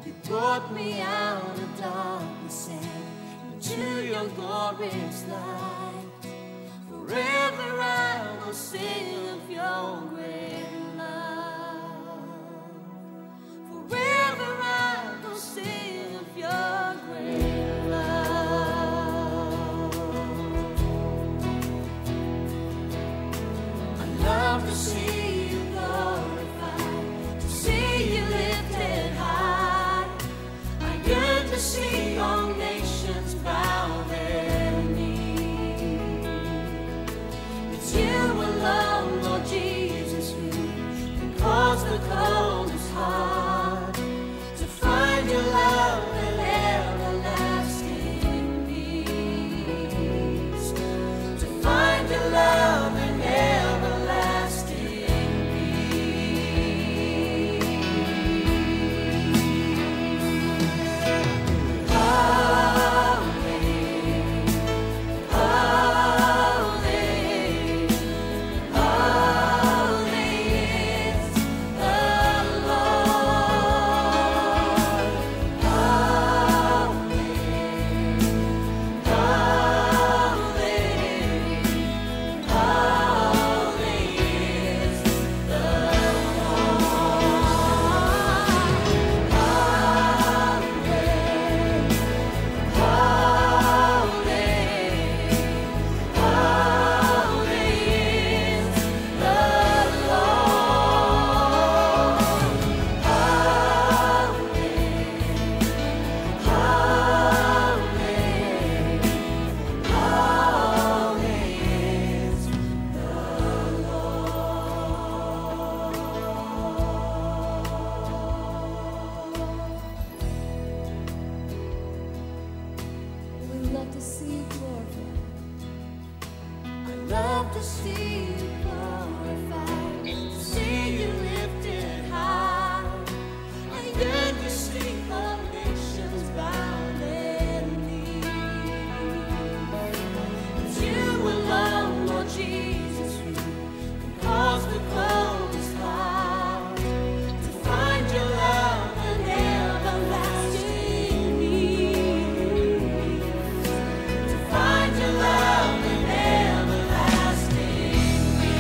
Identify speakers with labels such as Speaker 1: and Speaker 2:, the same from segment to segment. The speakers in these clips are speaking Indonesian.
Speaker 1: You brought me out of darkness and into your glorious light. Forever I will sing of your great love. Forever I will sing of your great love. I love to see you glorified, to see you lifted high. I yearn to see all nations bow their knee. It's you alone, Lord Jesus, who can cause the coldest heart to find your love and everlasting peace. To find your love and everlasting peace. Holy, holy, holy is the Lord. Holy, holy, holy is the We love to see you glorified. I love to see you glorified, to see you lifted high. I yearn to see all nations bow their knees. It's you alone, Lord Jesus, who can cause the coldest heart to find your love and everlasting peace. To find your love and everlasting peace.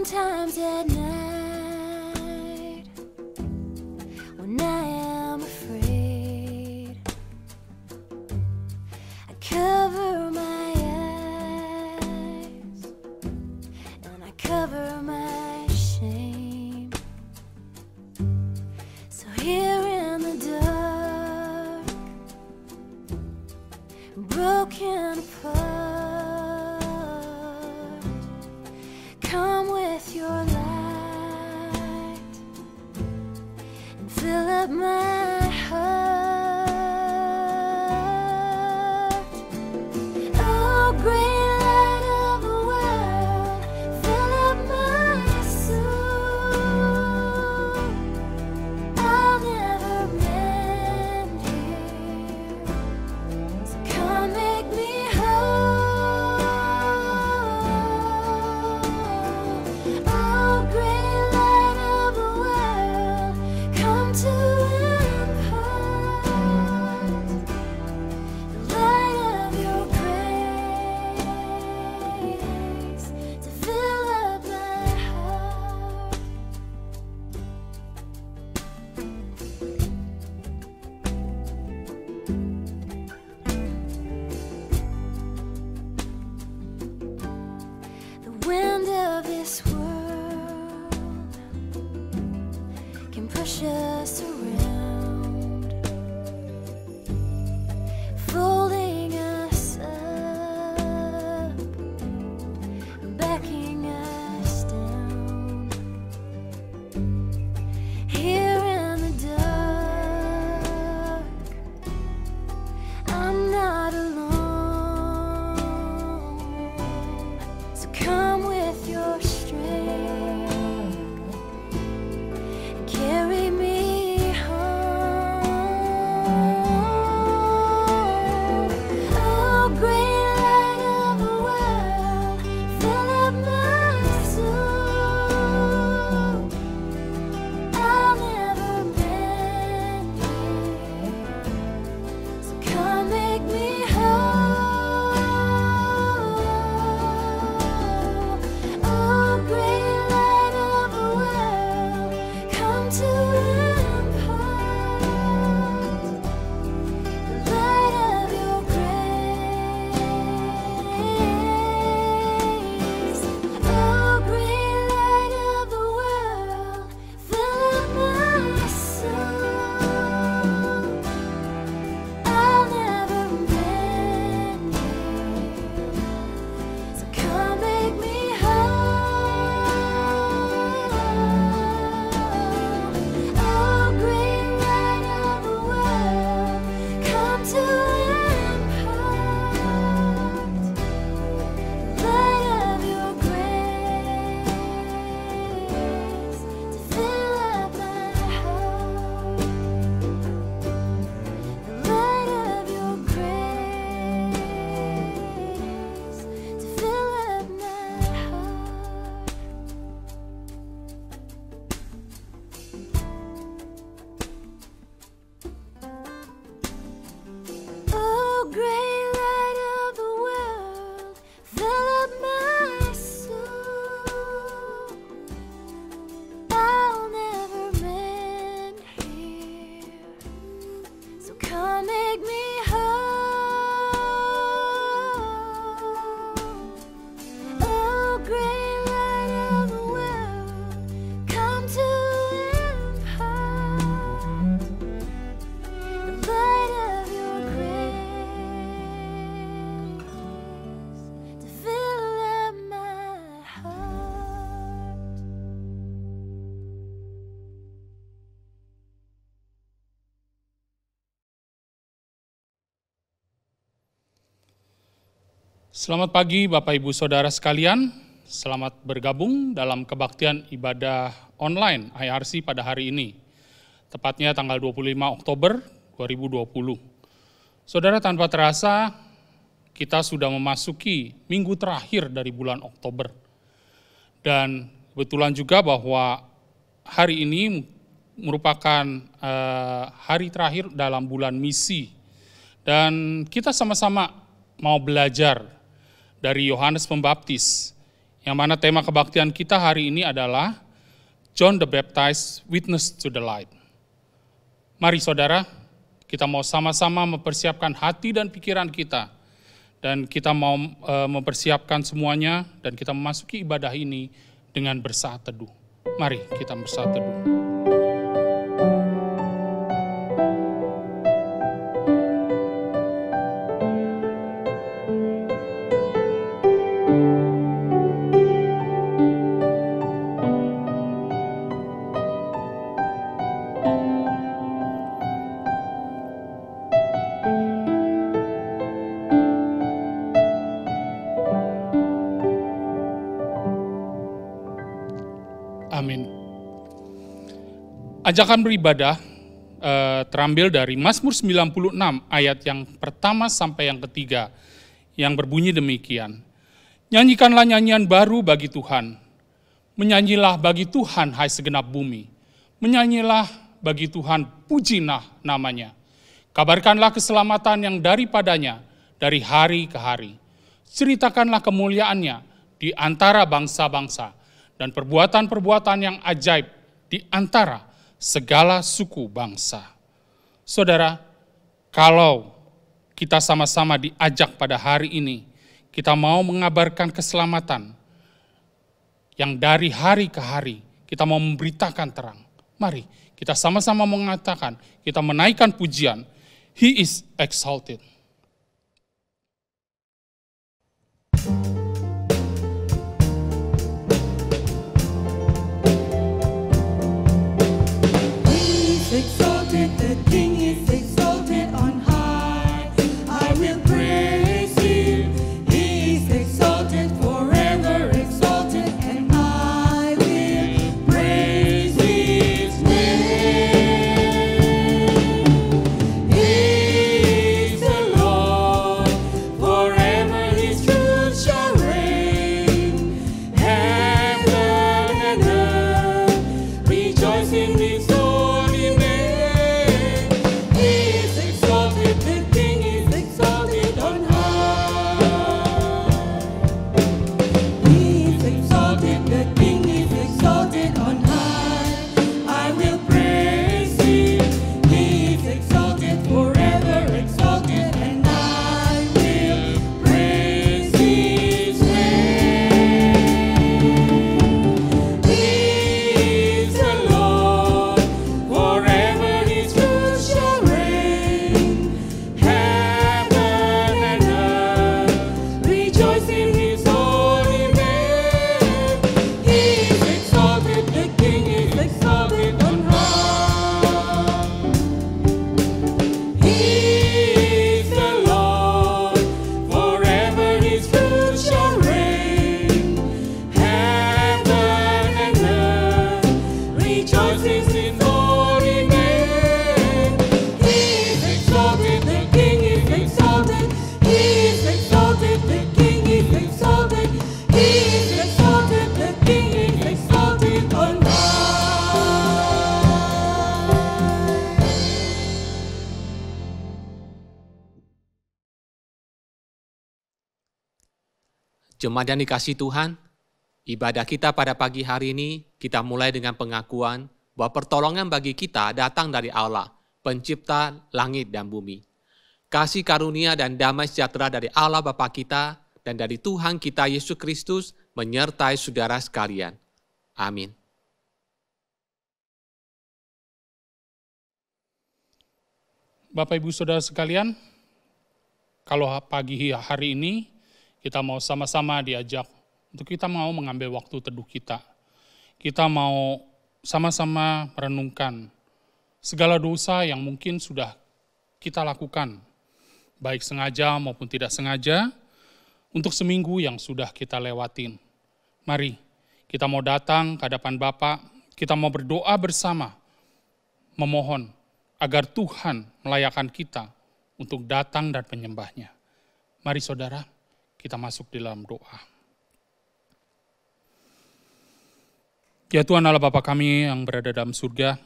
Speaker 1: Sometimes at night, when I am afraid, I cover my eyes and I cover my shame. So here in the dark, broken apart, come with your light and fill up my heart. Oh, great light of the world, fill up my soul. I'll never mend here, so come make me whole. Oh, great light of the world, come to impart the light of your grace to fill up my heart. The wind of this world can push us around, folding us up, backing us down. Here in the dark, I'm not alone. So come with your strength and carry me home. Oh, great light of the world, fill up my soul. I'll never mend here, so come make me whole. Oh, great light of the world, come to impart the light of your grace. Oh, great light of the world, fill up my soul. I'll never mend here, so come make me whole. Oh, great light of the world, come to impart the light of your grace to fill up my heart. The light of your grace to fill up my heart. Oh, great light of the world, fill up my soul. I'll never mend here, so come make me whole. Oh, great light of the world, come to impart the light of your grace to fill up my heart.
Speaker 2: Selamat pagi Bapak Ibu Saudara sekalian, selamat bergabung dalam kebaktian ibadah online IRC pada hari ini, tepatnya tanggal 25 Oktober 2020. Saudara, tanpa terasa kita sudah memasuki minggu terakhir dari bulan Oktober. Dan kebetulan juga bahwa hari ini merupakan hari terakhir dalam bulan misi. Dan kita sama-sama mau belajar dari Yohanes Pembaptis yang mana tema kebaktian kita hari ini adalah John the Baptist, Witness to the Light. Mari saudara, kita mau sama-sama mempersiapkan hati dan pikiran kita, dan kita mau mempersiapkan semuanya, dan kita memasuki ibadah ini dengan bersaat teduh. Mari kita bersaat teduh. Amin. Ajakan beribadah terambil dari Mazmur 96 ayat yang pertama sampai yang ketiga yang berbunyi demikian. Nyanyikanlah nyanyian baru bagi Tuhan. Menyanyilah bagi Tuhan hai segenap bumi. Menyanyilah bagi Tuhan, pujilah namanya. Kabarkanlah keselamatan yang daripadanya dari hari ke hari. Ceritakanlah kemuliaannya di antara bangsa-bangsa dan perbuatan-perbuatan yang ajaib di antara segala suku bangsa. Saudara, kalau kita sama-sama diajak pada hari ini, kita mau mengabarkan keselamatan yang dari hari ke hari, kita mau memberitakan terang. Mari kita sama-sama mengatakan, kita menaikkan pujian, He is exalted.
Speaker 1: Exalted, the King is exalted on high. I will praise Him. He is exalted, forever exalted, and I will praise His name. He is the Lord, forever His truth shall reign. Heaven and earth rejoice in His holy name.
Speaker 3: Jemaat yang dikasihi Tuhan, ibadah kita pada pagi hari ini kita mulai dengan pengakuan bahwa pertolongan bagi kita datang dari Allah, pencipta langit dan bumi. Kasih karunia dan damai sejahtera dari Allah Bapa kita dan dari Tuhan kita Yesus Kristus menyertai saudara sekalian. Amin.
Speaker 2: Bapak Ibu Saudara sekalian, kalau pagi hari ini kita mau sama-sama diajak untuk kita mau mengambil waktu teduh kita. Kita mau sama-sama merenungkan segala dosa yang mungkin sudah kita lakukan, baik sengaja maupun tidak sengaja, untuk seminggu yang sudah kita lewatin. Mari kita mau datang ke hadapan Bapa, kita mau berdoa bersama, memohon agar Tuhan melayakkan kita untuk datang dan menyembahnya. Mari saudara, kita masuk di dalam doa. Ya Tuhan Allah Bapa kami yang berada dalam surga,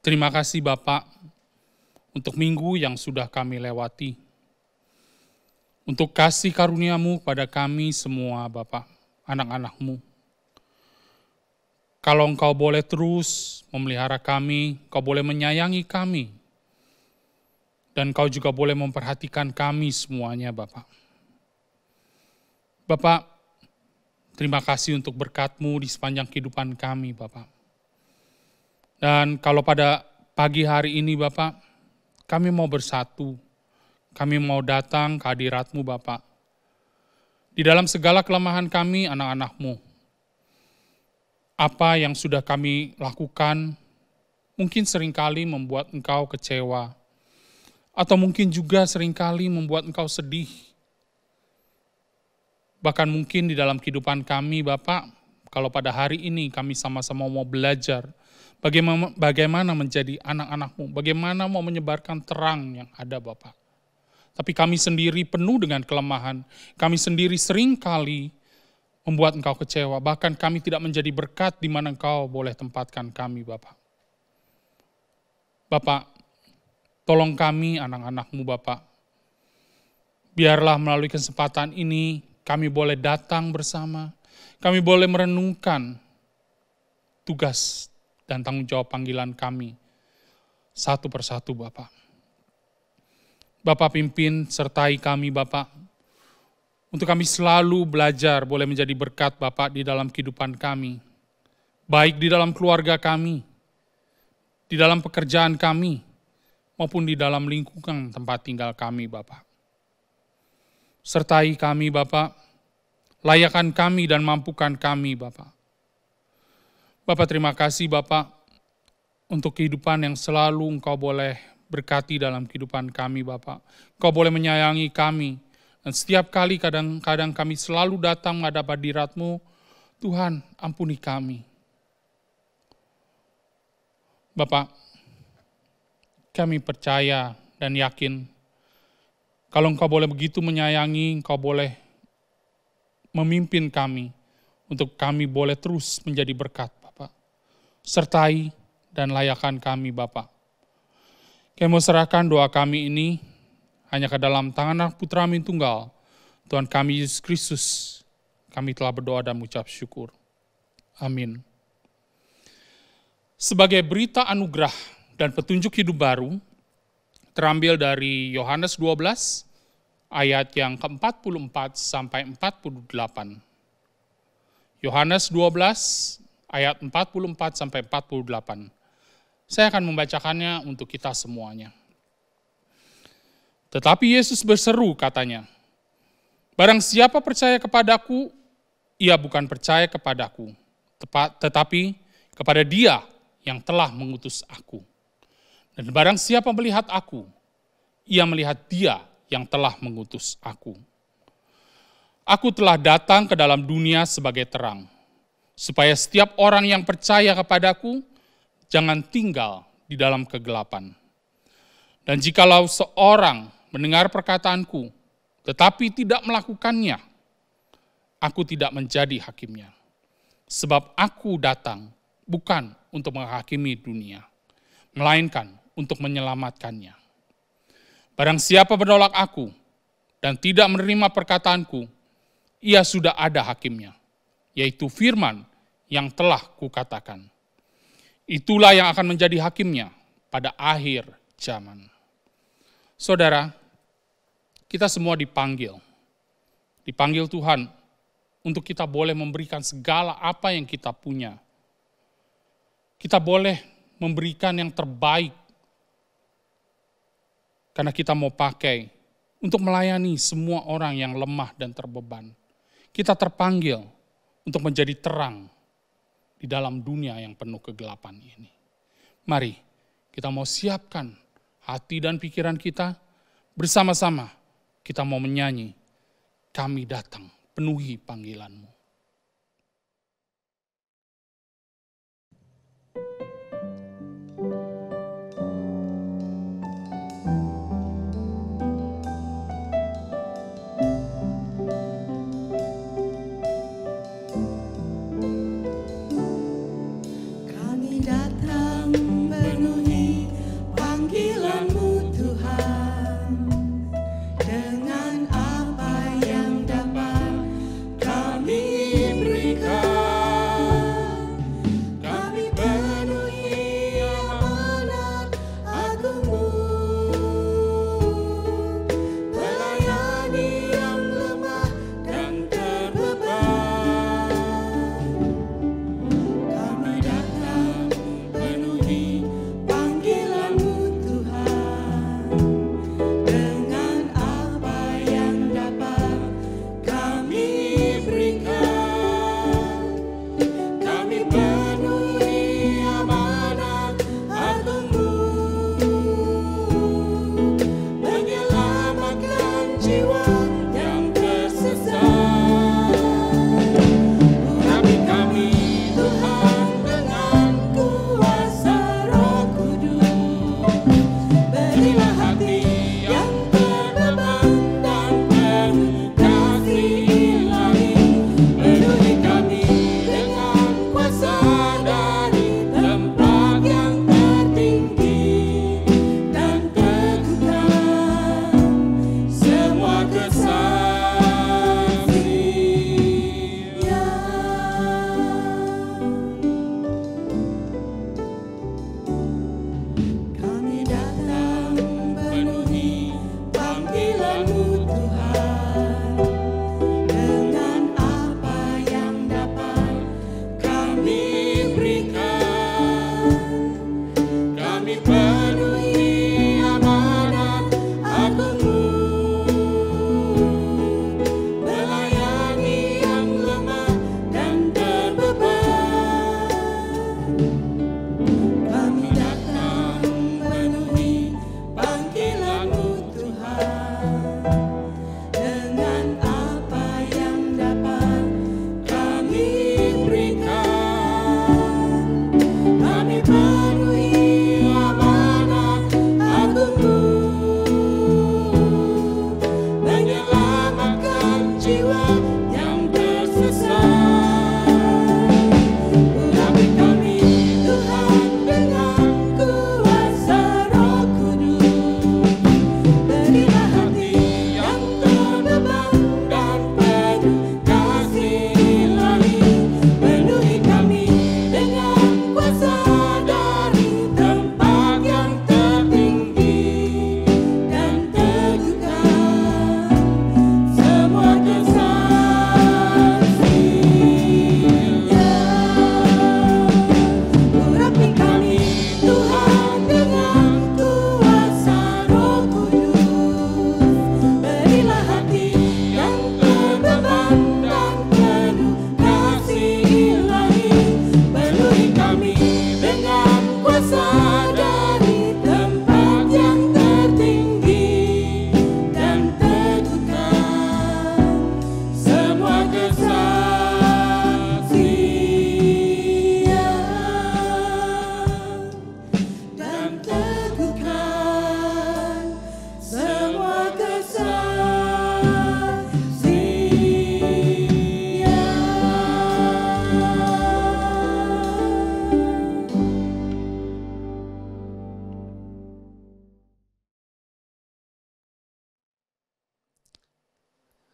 Speaker 2: terima kasih Bapa untuk minggu yang sudah kami lewati. untuk kasih karunia-Mu pada kami semua Bapa, anak-anak-Mu. Kalau Engkau boleh terus memelihara kami, Engkau boleh menyayangi kami, dan Engkau juga boleh memperhatikan kami semuanya Bapa. Bapa, terima kasih untuk berkat-Mu di sepanjang kehidupan kami Bapa. Dan kalau pada pagi hari ini Bapa, kami mau bersatu. Kami mau datang ke hadirat-Mu Bapa. Di dalam segala kelemahan kami, anak-anak-Mu. Apa yang sudah kami lakukan, mungkin seringkali membuat Engkau kecewa. Atau mungkin juga seringkali membuat Engkau sedih. Bahkan mungkin di dalam kehidupan kami Bapa, kalau pada hari ini kami sama-sama mau belajar, bagaimana menjadi anak-anak-Mu, bagaimana mau menyebarkan terang yang ada Bapa. Tapi kami sendiri penuh dengan kelemahan. Kami sendiri seringkali membuat Engkau kecewa. Bahkan kami tidak menjadi berkat di mana Engkau boleh tempatkan kami, Bapak. Bapak, tolong kami anak-anak-Mu, Bapak. Biarlah melalui kesempatan ini kami boleh datang bersama. Kami boleh merenungkan tugas dan tanggung jawab panggilan kami. Satu persatu, Bapak. Bapak pimpin, sertai kami Bapak, untuk kami selalu belajar boleh menjadi berkat Bapak di dalam kehidupan kami, baik di dalam keluarga kami, di dalam pekerjaan kami, maupun di dalam lingkungan tempat tinggal kami Bapak. Sertai kami Bapak, layakan kami dan mampukan kami Bapak. Bapak terima kasih Bapak, untuk kehidupan yang selalu Engkau boleh berkati dalam kehidupan kami Bapak. Kau boleh menyayangi kami. Dan setiap kali kadang-kadang kami selalu datang menghadap hadirat-Mu, Tuhan ampuni kami. Bapak, kami percaya dan yakin, kalau Engkau boleh begitu menyayangi, Engkau boleh memimpin kami, untuk kami boleh terus menjadi berkat Bapak. Sertai dan layakan kami Bapak. Kami mau serahkan doa kami ini hanya ke dalam tangan Anak Putra Amin Tunggal, Tuhan kami Yesus Kristus. Kami telah berdoa dan mengucap syukur. Amin. Sebagai berita anugerah dan petunjuk hidup baru, terambil dari Yohanes 12, ayat yang ke-44 sampai 48. Yohanes 12, ayat 44 sampai 48. Saya akan membacakannya untuk kita semuanya. Tetapi Yesus berseru katanya, barang siapa percaya kepadaku, ia bukan percaya kepadaku, tetapi kepada Dia yang telah mengutus aku. Dan barang siapa melihat aku, ia melihat Dia yang telah mengutus aku. Aku telah datang ke dalam dunia sebagai terang, supaya setiap orang yang percaya kepadaku jangan tinggal di dalam kegelapan. Dan jikalau seorang mendengar perkataanku, tetapi tidak melakukannya, aku tidak menjadi hakimnya. Sebab aku datang bukan untuk menghakimi dunia, melainkan untuk menyelamatkannya. Barang siapa menolak aku dan tidak menerima perkataanku, ia sudah ada hakimnya, yaitu firman yang telah kukatakan. Itulah yang akan menjadi hakimnya pada akhir zaman. Saudara, kita semua dipanggil Tuhan untuk kita boleh memberikan segala apa yang kita punya. Kita boleh memberikan yang terbaik karena kita mau pakai untuk melayani semua orang yang lemah dan terbeban. Kita terpanggil untuk menjadi terang di dalam dunia yang penuh kegelapan ini. Mari kita mau siapkan hati dan pikiran kita, bersama-sama kita mau menyanyi, kami datang, penuhi panggilan-Mu.
Speaker 1: Panggilan-Mu Tuhan, dengan apa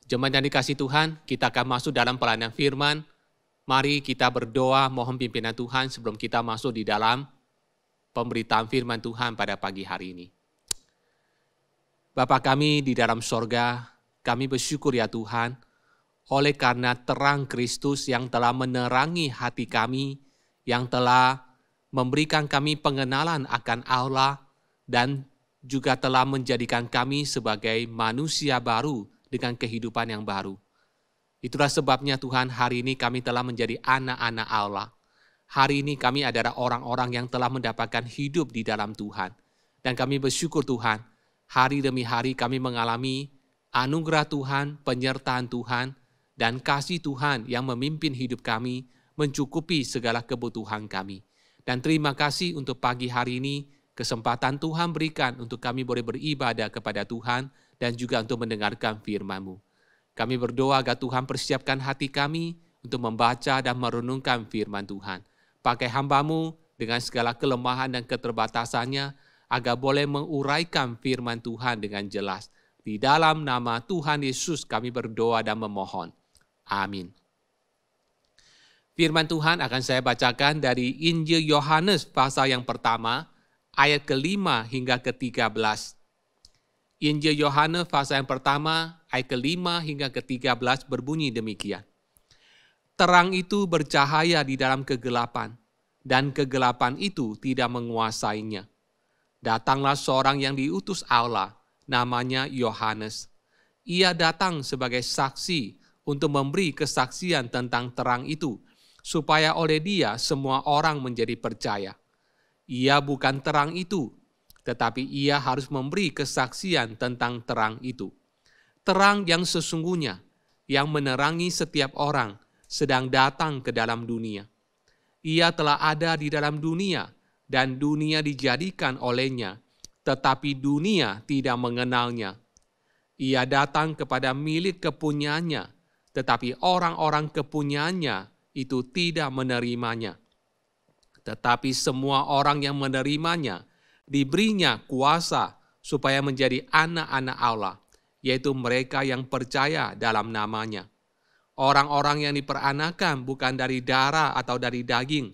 Speaker 3: Jemaat yang dikasihi Tuhan, kita akan masuk dalam pelayanan firman. Mari kita berdoa, mohon pimpinan Tuhan sebelum kita masuk di dalam pemberitaan firman Tuhan pada pagi hari ini. Bapa kami di dalam sorga, kami bersyukur ya Tuhan, oleh karena terang Kristus yang telah menerangi hati kami, yang telah memberikan kami pengenalan akan Allah, dan juga telah menjadikan kami sebagai manusia baru dengan kehidupan yang baru. Itulah sebabnya Tuhan, hari ini kami telah menjadi anak-anak Allah. Hari ini kami adalah orang-orang yang telah mendapatkan hidup di dalam Tuhan. Dan kami bersyukur Tuhan, hari demi hari kami mengalami anugerah Tuhan, penyertaan Tuhan, dan kasih Tuhan yang memimpin hidup kami, mencukupi segala kebutuhan kami. Dan terima kasih untuk pagi hari ini, kesempatan Tuhan berikan untuk kami boleh beribadah kepada Tuhan, dan juga untuk mendengarkan firman-Mu. Kami berdoa agar Tuhan persiapkan hati kami untuk membaca dan merenungkan firman Tuhan. Pakai hamba-Mu dengan segala kelemahan dan keterbatasannya, agar boleh menguraikan firman Tuhan dengan jelas. Di dalam nama Tuhan Yesus kami berdoa dan memohon. Amin. Firman Tuhan akan saya bacakan dari Injil Yohanes pasal yang pertama, ayat ke-5 hingga ke-13. Injil Yohanes pasal yang pertama, ayat ke-5 hingga ke-13 berbunyi demikian. Terang itu bercahaya di dalam kegelapan, dan kegelapan itu tidak menguasainya. Datanglah seorang yang diutus Allah, namanya Yohanes. Ia datang sebagai saksi untuk memberi kesaksian tentang terang itu, supaya oleh dia semua orang menjadi percaya. Ia bukan terang itu, tetapi ia harus memberi kesaksian tentang terang itu. Terang yang sesungguhnya, yang menerangi setiap orang, sedang datang ke dalam dunia. Ia telah ada di dalam dunia, dan dunia dijadikan olehnya, tetapi dunia tidak mengenalnya. Ia datang kepada milik kepunyaannya, tetapi orang-orang kepunyaannya itu tidak menerimanya. Tetapi semua orang yang menerimanya, diberinya kuasa supaya menjadi anak-anak Allah, yaitu mereka yang percaya dalam namanya. Orang-orang yang diperanakan bukan dari darah atau dari daging,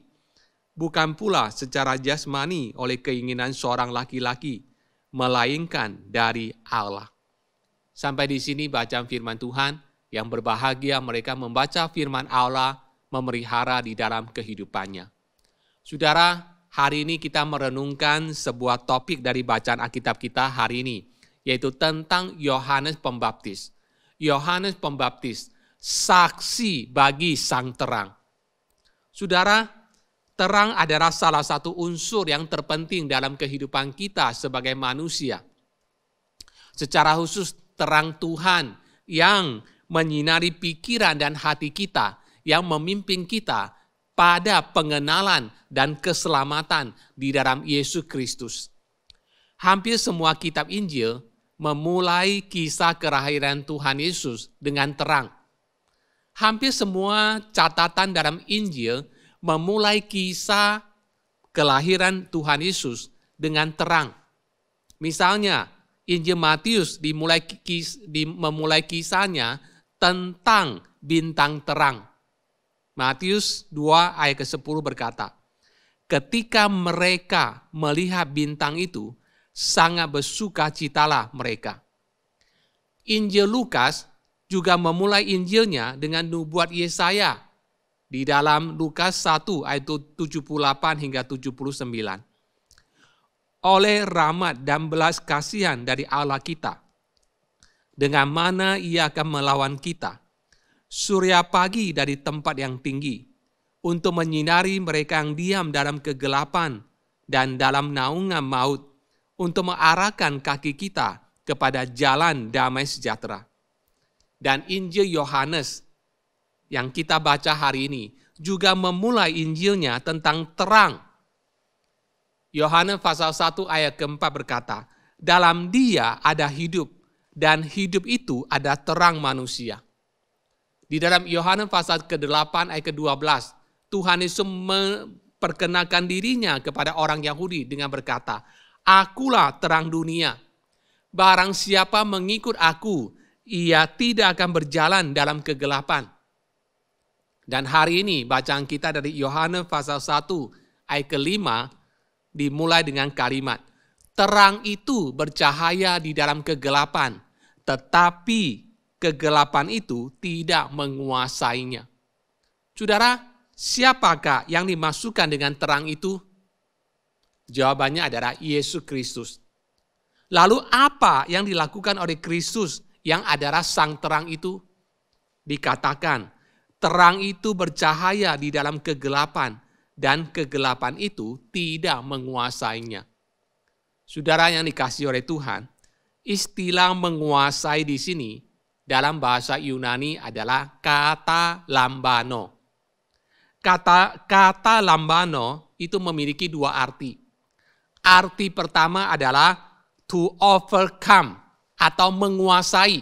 Speaker 3: bukan pula secara jasmani oleh keinginan seorang laki-laki, melainkan dari Allah. Sampai di sini bacaan firman Tuhan. Yang berbahagia mereka membaca firman Allah, memelihara di dalam kehidupannya. Saudara, hari ini kita merenungkan sebuah topik dari bacaan Alkitab kita hari ini, yaitu tentang Yohanes Pembaptis. Yohanes Pembaptis, saksi bagi sang terang. Saudara, terang adalah salah satu unsur yang terpenting dalam kehidupan kita sebagai manusia. Secara khusus terang Tuhan yang menyinari pikiran dan hati kita, yang memimpin kita pada pengenalan dan keselamatan di dalam Yesus Kristus. Hampir semua kitab Injil memulai kisah kelahiran Tuhan Yesus dengan terang. Hampir semua catatan dalam Injil memulai kisah kelahiran Tuhan Yesus dengan terang. Misalnya, Injil Matius memulai kisahnya tentang bintang terang. Matius 2 ayat ke-10 berkata, ketika mereka melihat bintang itu, sangat bersukacitalah mereka. Injil Lukas juga memulai Injilnya dengan nubuat Yesaya di dalam Lukas 1 ayat 78 hingga 79. Oleh rahmat dan belas kasihan dari Allah kita, dengan mana ia akan melawan kita, surya pagi dari tempat yang tinggi, untuk menyinari mereka yang diam dalam kegelapan dan dalam naungan maut, untuk mengarahkan kaki kita kepada jalan damai sejahtera. Dan Injil Yohanes yang kita baca hari ini juga memulai Injilnya tentang terang. Yohanes pasal 1 ayat ke-4 berkata, dalam dia ada hidup, dan hidup itu ada terang manusia. Di dalam Yohanes pasal ke-8 ayat ke-12, Tuhan Yesus memperkenalkan dirinya kepada orang Yahudi dengan berkata, akulah terang dunia. Barang siapa mengikut aku, ia tidak akan berjalan dalam kegelapan. Dan hari ini bacaan kita dari Yohanes pasal 1 ayat ke-5 dimulai dengan kalimat, terang itu bercahaya di dalam kegelapan, tetapi kegelapan itu tidak menguasainya. Saudara, siapakah yang dimaksudkan dengan terang itu? Jawabannya adalah Yesus Kristus. Lalu apa yang dilakukan oleh Kristus yang adalah sang terang itu? Dikatakan, terang itu bercahaya di dalam kegelapan dan kegelapan itu tidak menguasainya. Saudara yang dikasihi oleh Tuhan, istilah menguasai di sini dalam bahasa Yunani adalah kata lambano. Kata lambano itu memiliki dua arti. Arti pertama adalah to overcome atau menguasai.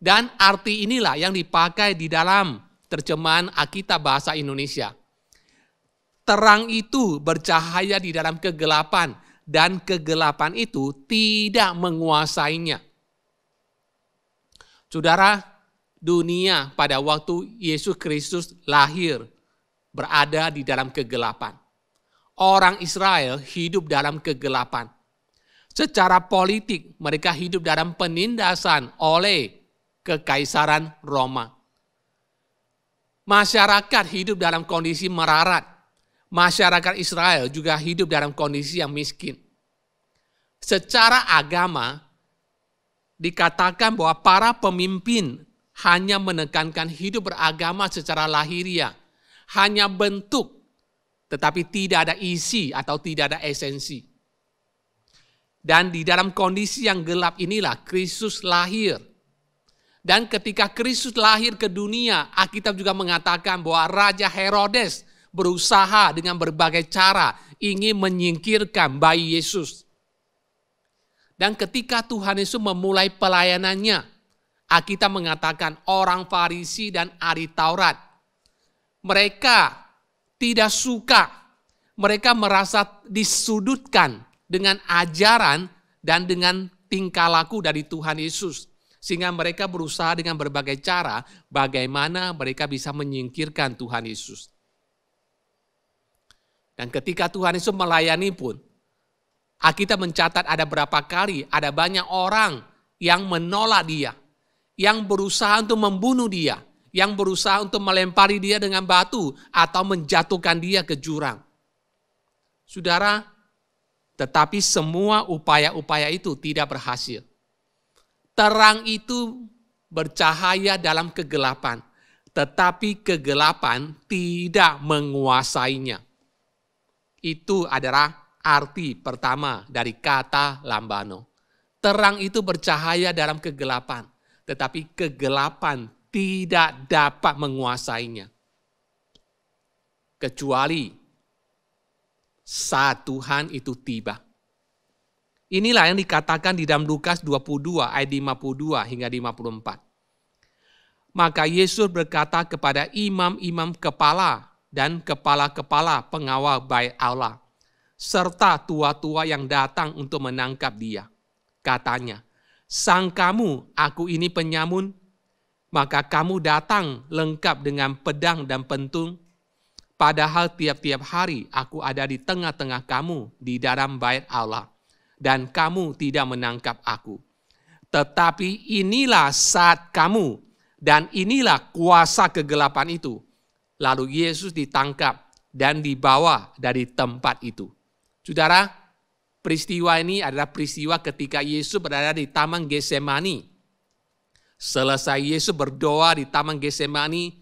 Speaker 3: Dan arti inilah yang dipakai di dalam terjemahan Alkitab bahasa Indonesia. Terang itu bercahaya di dalam kegelapan dan kegelapan itu tidak menguasainya. Saudara, dunia pada waktu Yesus Kristus lahir berada di dalam kegelapan. Orang Israel hidup dalam kegelapan. Secara politik mereka hidup dalam penindasan oleh Kekaisaran Roma. Masyarakat hidup dalam kondisi melarat. Masyarakat Israel juga hidup dalam kondisi yang miskin. Secara agama dikatakan bahwa para pemimpin hanya menekankan hidup beragama secara lahiriah, hanya bentuk, tetapi tidak ada isi atau tidak ada esensi. Dan di dalam kondisi yang gelap inilah Kristus lahir. Dan ketika Kristus lahir ke dunia, Alkitab juga mengatakan bahwa Raja Herodes berusaha dengan berbagai cara ingin menyingkirkan bayi Yesus. Dan ketika Tuhan Yesus memulai pelayanannya, Alkitab mengatakan orang Farisi dan ahli Taurat, mereka tidak suka, mereka merasa disudutkan dengan ajaran dan dengan tingkah laku dari Tuhan Yesus. Sehingga mereka berusaha dengan berbagai cara bagaimana mereka bisa menyingkirkan Tuhan Yesus. Dan ketika Tuhan Yesus melayani pun, Alkitab mencatat ada berapa kali, ada banyak orang yang menolak dia, yang berusaha untuk membunuh dia, yang berusaha untuk melempari dia dengan batu atau menjatuhkan dia ke jurang. Saudara, tetapi semua upaya-upaya itu tidak berhasil. Terang itu bercahaya dalam kegelapan, tetapi kegelapan tidak menguasainya. Itu adalah arti pertama dari kata lambano. Terang itu bercahaya dalam kegelapan, tetapi kegelapan tidak dapat menguasainya. Kecuali saat Tuhan itu tiba. Inilah yang dikatakan di dalam Lukas 22 ayat 52 hingga 54. Maka Yesus berkata kepada imam-imam kepala dan kepala-kepala pengawal bait Allah, serta tua-tua yang datang untuk menangkap dia. Katanya, sangkamu aku ini penyamun, maka kamu datang lengkap dengan pedang dan pentung, padahal tiap-tiap hari aku ada di tengah-tengah kamu di dalam bait Allah, dan kamu tidak menangkap aku. Tetapi inilah saat kamu, dan inilah kuasa kegelapan itu. Lalu Yesus ditangkap dan dibawa dari tempat itu. Saudara, peristiwa ini adalah peristiwa ketika Yesus berada di Taman Getsemani. Selesai Yesus berdoa di Taman Getsemani,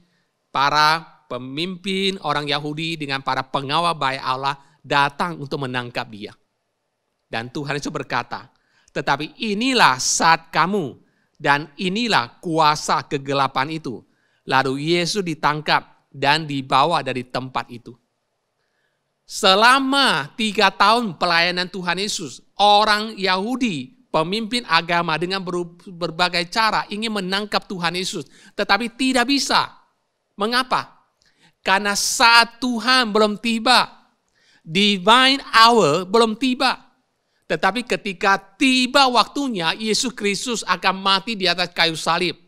Speaker 3: para pemimpin orang Yahudi dengan para pengawal bait Allah datang untuk menangkap dia. Dan Tuhan Yesus berkata, tetapi inilah saat kamu dan inilah kuasa kegelapan itu. Lalu Yesus ditangkap dan dibawa dari tempat itu. Selama 3 tahun pelayanan Tuhan Yesus, orang Yahudi, pemimpin agama dengan berbagai cara ingin menangkap Tuhan Yesus. Tetapi tidak bisa. Mengapa? Karena saat Tuhan belum tiba. Divine hour belum tiba. Tetapi ketika tiba waktunya, Yesus Kristus akan mati di atas kayu salib.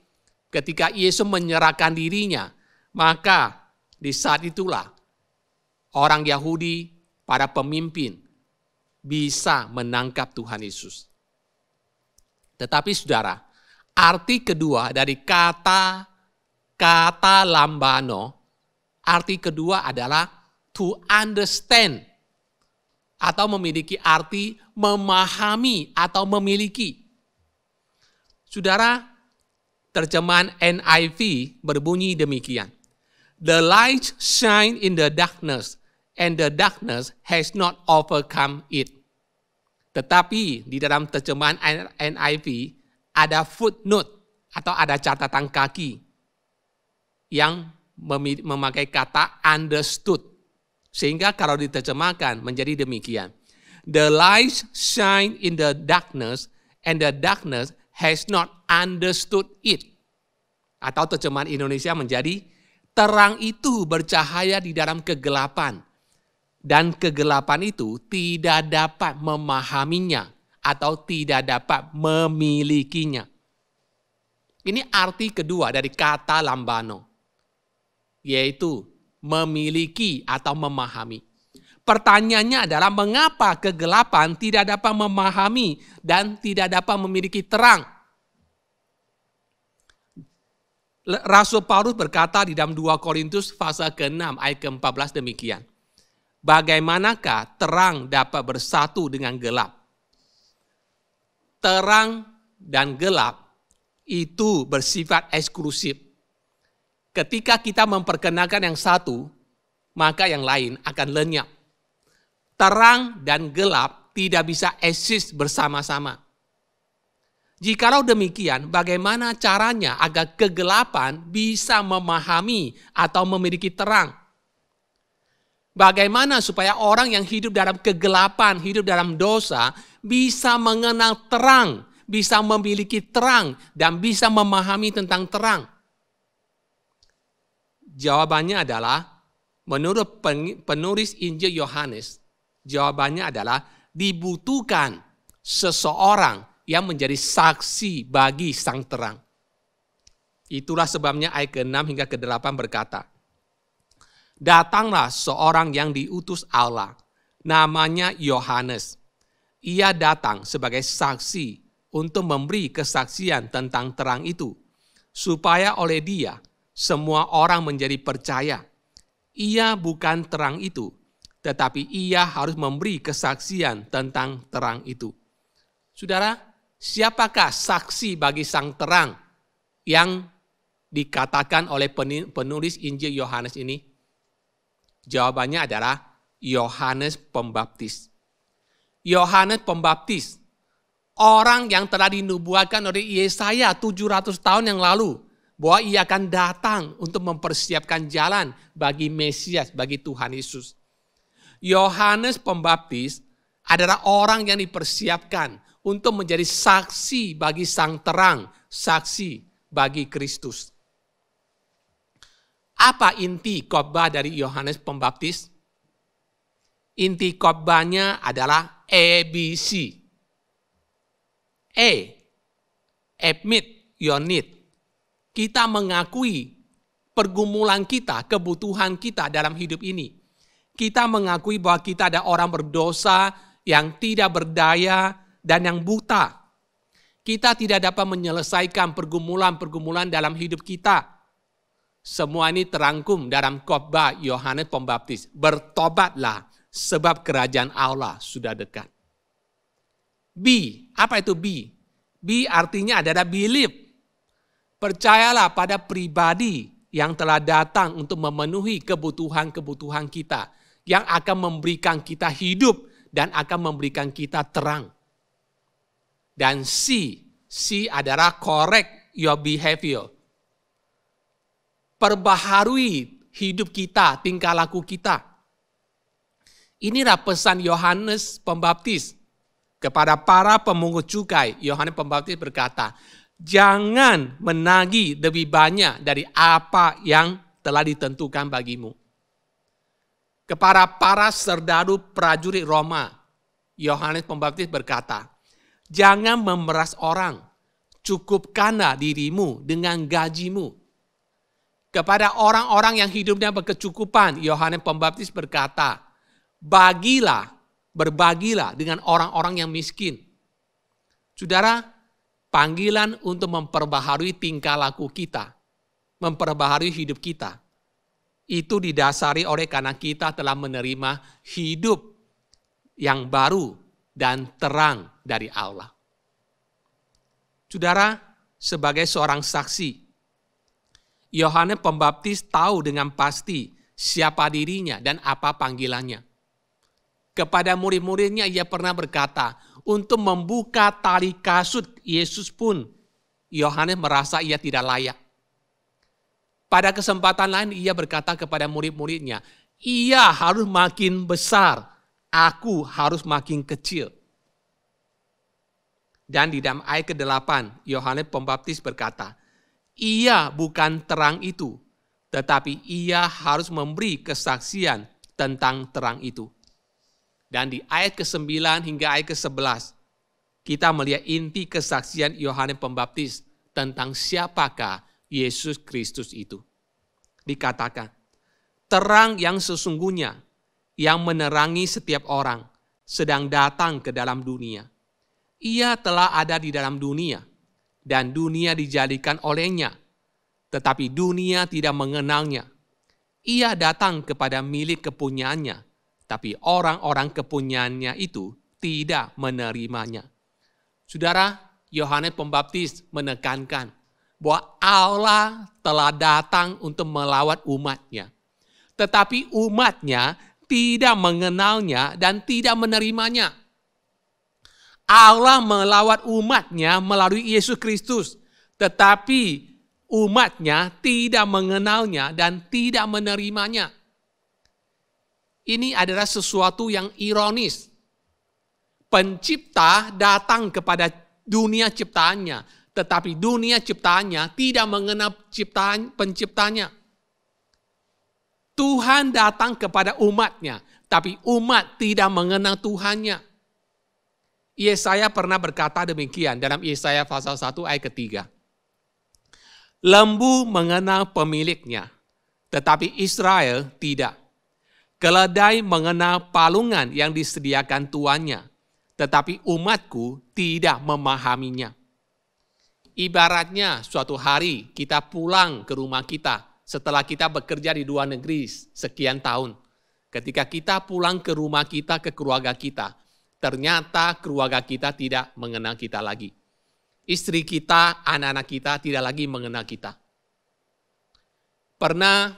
Speaker 3: Ketika Yesus menyerahkan dirinya, maka di saat itulah orang Yahudi, para pemimpin, bisa menangkap Tuhan Yesus. Tetapi saudara, arti kedua dari kata lambano, arti kedua adalah to understand, atau memiliki arti memahami atau memiliki. Saudara, terjemahan NIV berbunyi demikian. The light shine in the darkness, and the darkness has not overcome it. Tetapi di dalam terjemahan NIV ada footnote atau ada catatan kaki yang memakai kata understood. Sehingga kalau diterjemahkan menjadi demikian. The light shine in the darkness, and the darkness has not understood it. Atau terjemahan Indonesia menjadi terang itu bercahaya di dalam kegelapan. Dan kegelapan itu tidak dapat memahaminya atau tidak dapat memilikinya. Ini arti kedua dari kata lambano, yaitu memiliki atau memahami. Pertanyaannya adalah mengapa kegelapan tidak dapat memahami dan tidak dapat memiliki terang? Rasul Paulus berkata di dalam 2 Korintus pasal ke-6 ayat ke-14 demikian. Bagaimanakah terang dapat bersatu dengan gelap? Terang dan gelap itu bersifat eksklusif. Ketika kita memperkenalkan yang satu, maka yang lain akan lenyap. Terang dan gelap tidak bisa eksis bersama-sama. Jikalau demikian, bagaimana caranya agar kegelapan bisa memahami atau memiliki terang? Bagaimana supaya orang yang hidup dalam kegelapan, hidup dalam dosa, bisa mengenal terang, bisa memiliki terang, dan bisa memahami tentang terang? Jawabannya adalah, menurut penulis Injil Yohanes, jawabannya adalah dibutuhkan seseorang yang menjadi saksi bagi sang terang. Itulah sebabnya ayat ke-6 hingga ke-8 berkata, datanglah seorang yang diutus Allah, namanya Yohanes. Ia datang sebagai saksi untuk memberi kesaksian tentang terang itu, supaya oleh dia semua orang menjadi percaya. Ia bukan terang itu, tetapi ia harus memberi kesaksian tentang terang itu. Saudara, siapakah saksi bagi sang terang yang dikatakan oleh penulis Injil Yohanes ini? Jawabannya adalah Yohanes Pembaptis. Yohanes Pembaptis, orang yang telah dinubuatkan oleh Yesaya 700 tahun yang lalu, bahwa ia akan datang untuk mempersiapkan jalan bagi Mesias, bagi Tuhan Yesus. Yohanes Pembaptis adalah orang yang dipersiapkan untuk menjadi saksi bagi sang terang, saksi bagi Kristus. Apa inti khotbah dari Yohanes Pembaptis? Inti khotbahnya adalah ABC. A, admit your need. Kita mengakui pergumulan kita, kebutuhan kita dalam hidup ini. Kita mengakui bahwa kita ada orang berdosa yang tidak berdaya dan yang buta. Kita tidak dapat menyelesaikan pergumulan-pergumulan dalam hidup kita. Semua ini terangkum dalam khotbah Yohanes Pembaptis. Bertobatlah sebab kerajaan Allah sudah dekat. B, apa itu B? B artinya adalah believe. Percayalah pada pribadi yang telah datang untuk memenuhi kebutuhan-kebutuhan kita, yang akan memberikan kita hidup dan akan memberikan kita terang. Dan C adalah correct your behavior. Perbaharui hidup kita, tingkah laku kita. Inilah pesan Yohanes Pembaptis kepada para pemungut cukai. Yohanes Pembaptis berkata, jangan menagih lebih banyak dari apa yang telah ditentukan bagimu. Kepada para serdadu prajurit Roma, Yohanes Pembaptis berkata, "Jangan memeras orang, cukupkanlah dirimu dengan gajimu." Kepada orang-orang yang hidupnya berkecukupan, Yohanes Pembaptis berkata, berbagilah dengan orang-orang yang miskin. Saudara, panggilan untuk memperbaharui tingkah laku kita, memperbaharui hidup kita, itu didasari oleh karena kita telah menerima hidup yang baru dan terang dari Allah. Saudara, sebagai seorang saksi, Yohanes Pembaptis tahu dengan pasti siapa dirinya dan apa panggilannya. Kepada murid-muridnya ia pernah berkata, untuk membuka tali kasut Yesus pun Yohanes merasa ia tidak layak. Pada kesempatan lain ia berkata kepada murid-muridnya, ia harus makin besar, aku harus makin kecil. Dan di dalam ayat ke-8, Yohanes Pembaptis berkata, ia bukan terang itu, tetapi ia harus memberi kesaksian tentang terang itu. Dan di ayat ke-9 hingga ayat ke-11, kita melihat inti kesaksian Yohanes Pembaptis tentang siapakah Yesus Kristus itu. Dikatakan, terang yang sesungguhnya yang menerangi setiap orang sedang datang ke dalam dunia. Ia telah ada di dalam dunia, dan dunia dijadikan olehnya, tetapi dunia tidak mengenalnya. Ia datang kepada milik kepunyaannya, tapi orang-orang kepunyaannya itu tidak menerimanya. Saudara, Yohanes Pembaptis menekankan bahwa Allah telah datang untuk melawat umatnya, tetapi umatnya tidak mengenalnya dan tidak menerimanya. Allah melawat umatnya melalui Yesus Kristus, tetapi umatnya tidak mengenalnya dan tidak menerimanya. Ini adalah sesuatu yang ironis. Pencipta datang kepada dunia ciptaannya, tetapi dunia ciptaannya tidak mengenal penciptanya. Tuhan datang kepada umatnya, tapi umat tidak mengenal Tuhannya. Yesaya pernah berkata demikian dalam Yesaya pasal 1 ayat ke-3. Lembu mengenal pemiliknya, tetapi Israel tidak. Keledai mengenal palungan yang disediakan tuannya, tetapi umatku tidak memahaminya. Ibaratnya suatu hari kita pulang ke rumah kita setelah kita bekerja di luar negeri sekian tahun. Ketika kita pulang ke rumah kita, ke keluarga kita, ternyata keluarga kita tidak mengenal kita lagi. Istri kita, anak-anak kita tidak lagi mengenal kita. Pernah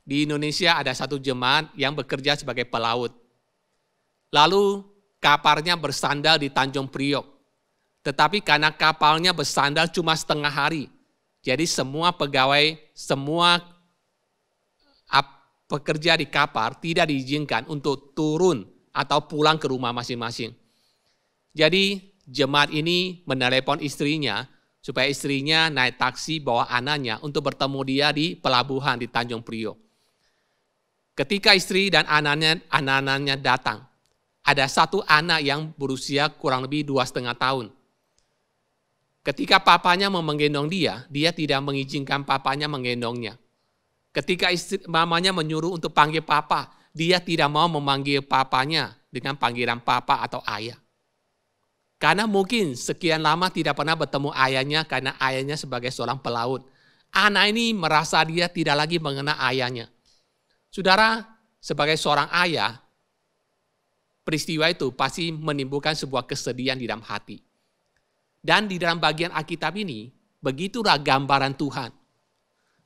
Speaker 3: di Indonesia ada satu jemaat yang bekerja sebagai pelaut. Lalu kapalnya bersandar di Tanjung Priok. Tetapi karena kapalnya bersandar cuma setengah hari, jadi semua pegawai, semua pekerja di kapal tidak diizinkan untuk turun atau pulang ke rumah masing-masing. Jadi jemaat ini menelepon istrinya supaya istrinya naik taksi bawa anaknya untuk bertemu dia di pelabuhan di Tanjung Priok. Ketika istri dan anak-anaknya datang, ada satu anak yang berusia kurang lebih 2,5 tahun. Ketika papanya menggendong dia tidak mengizinkan papanya menggendongnya. Ketika mamanya menyuruh untuk panggil papa, dia tidak mau memanggil papanya dengan panggilan papa atau ayah. Karena mungkin sekian lama tidak pernah bertemu ayahnya karena ayahnya sebagai seorang pelaut. Anak ini merasa dia tidak lagi mengenal ayahnya. Saudara, sebagai seorang ayah, peristiwa itu pasti menimbulkan sebuah kesedihan di dalam hati. Dan di dalam bagian Alkitab ini, begitulah gambaran Tuhan.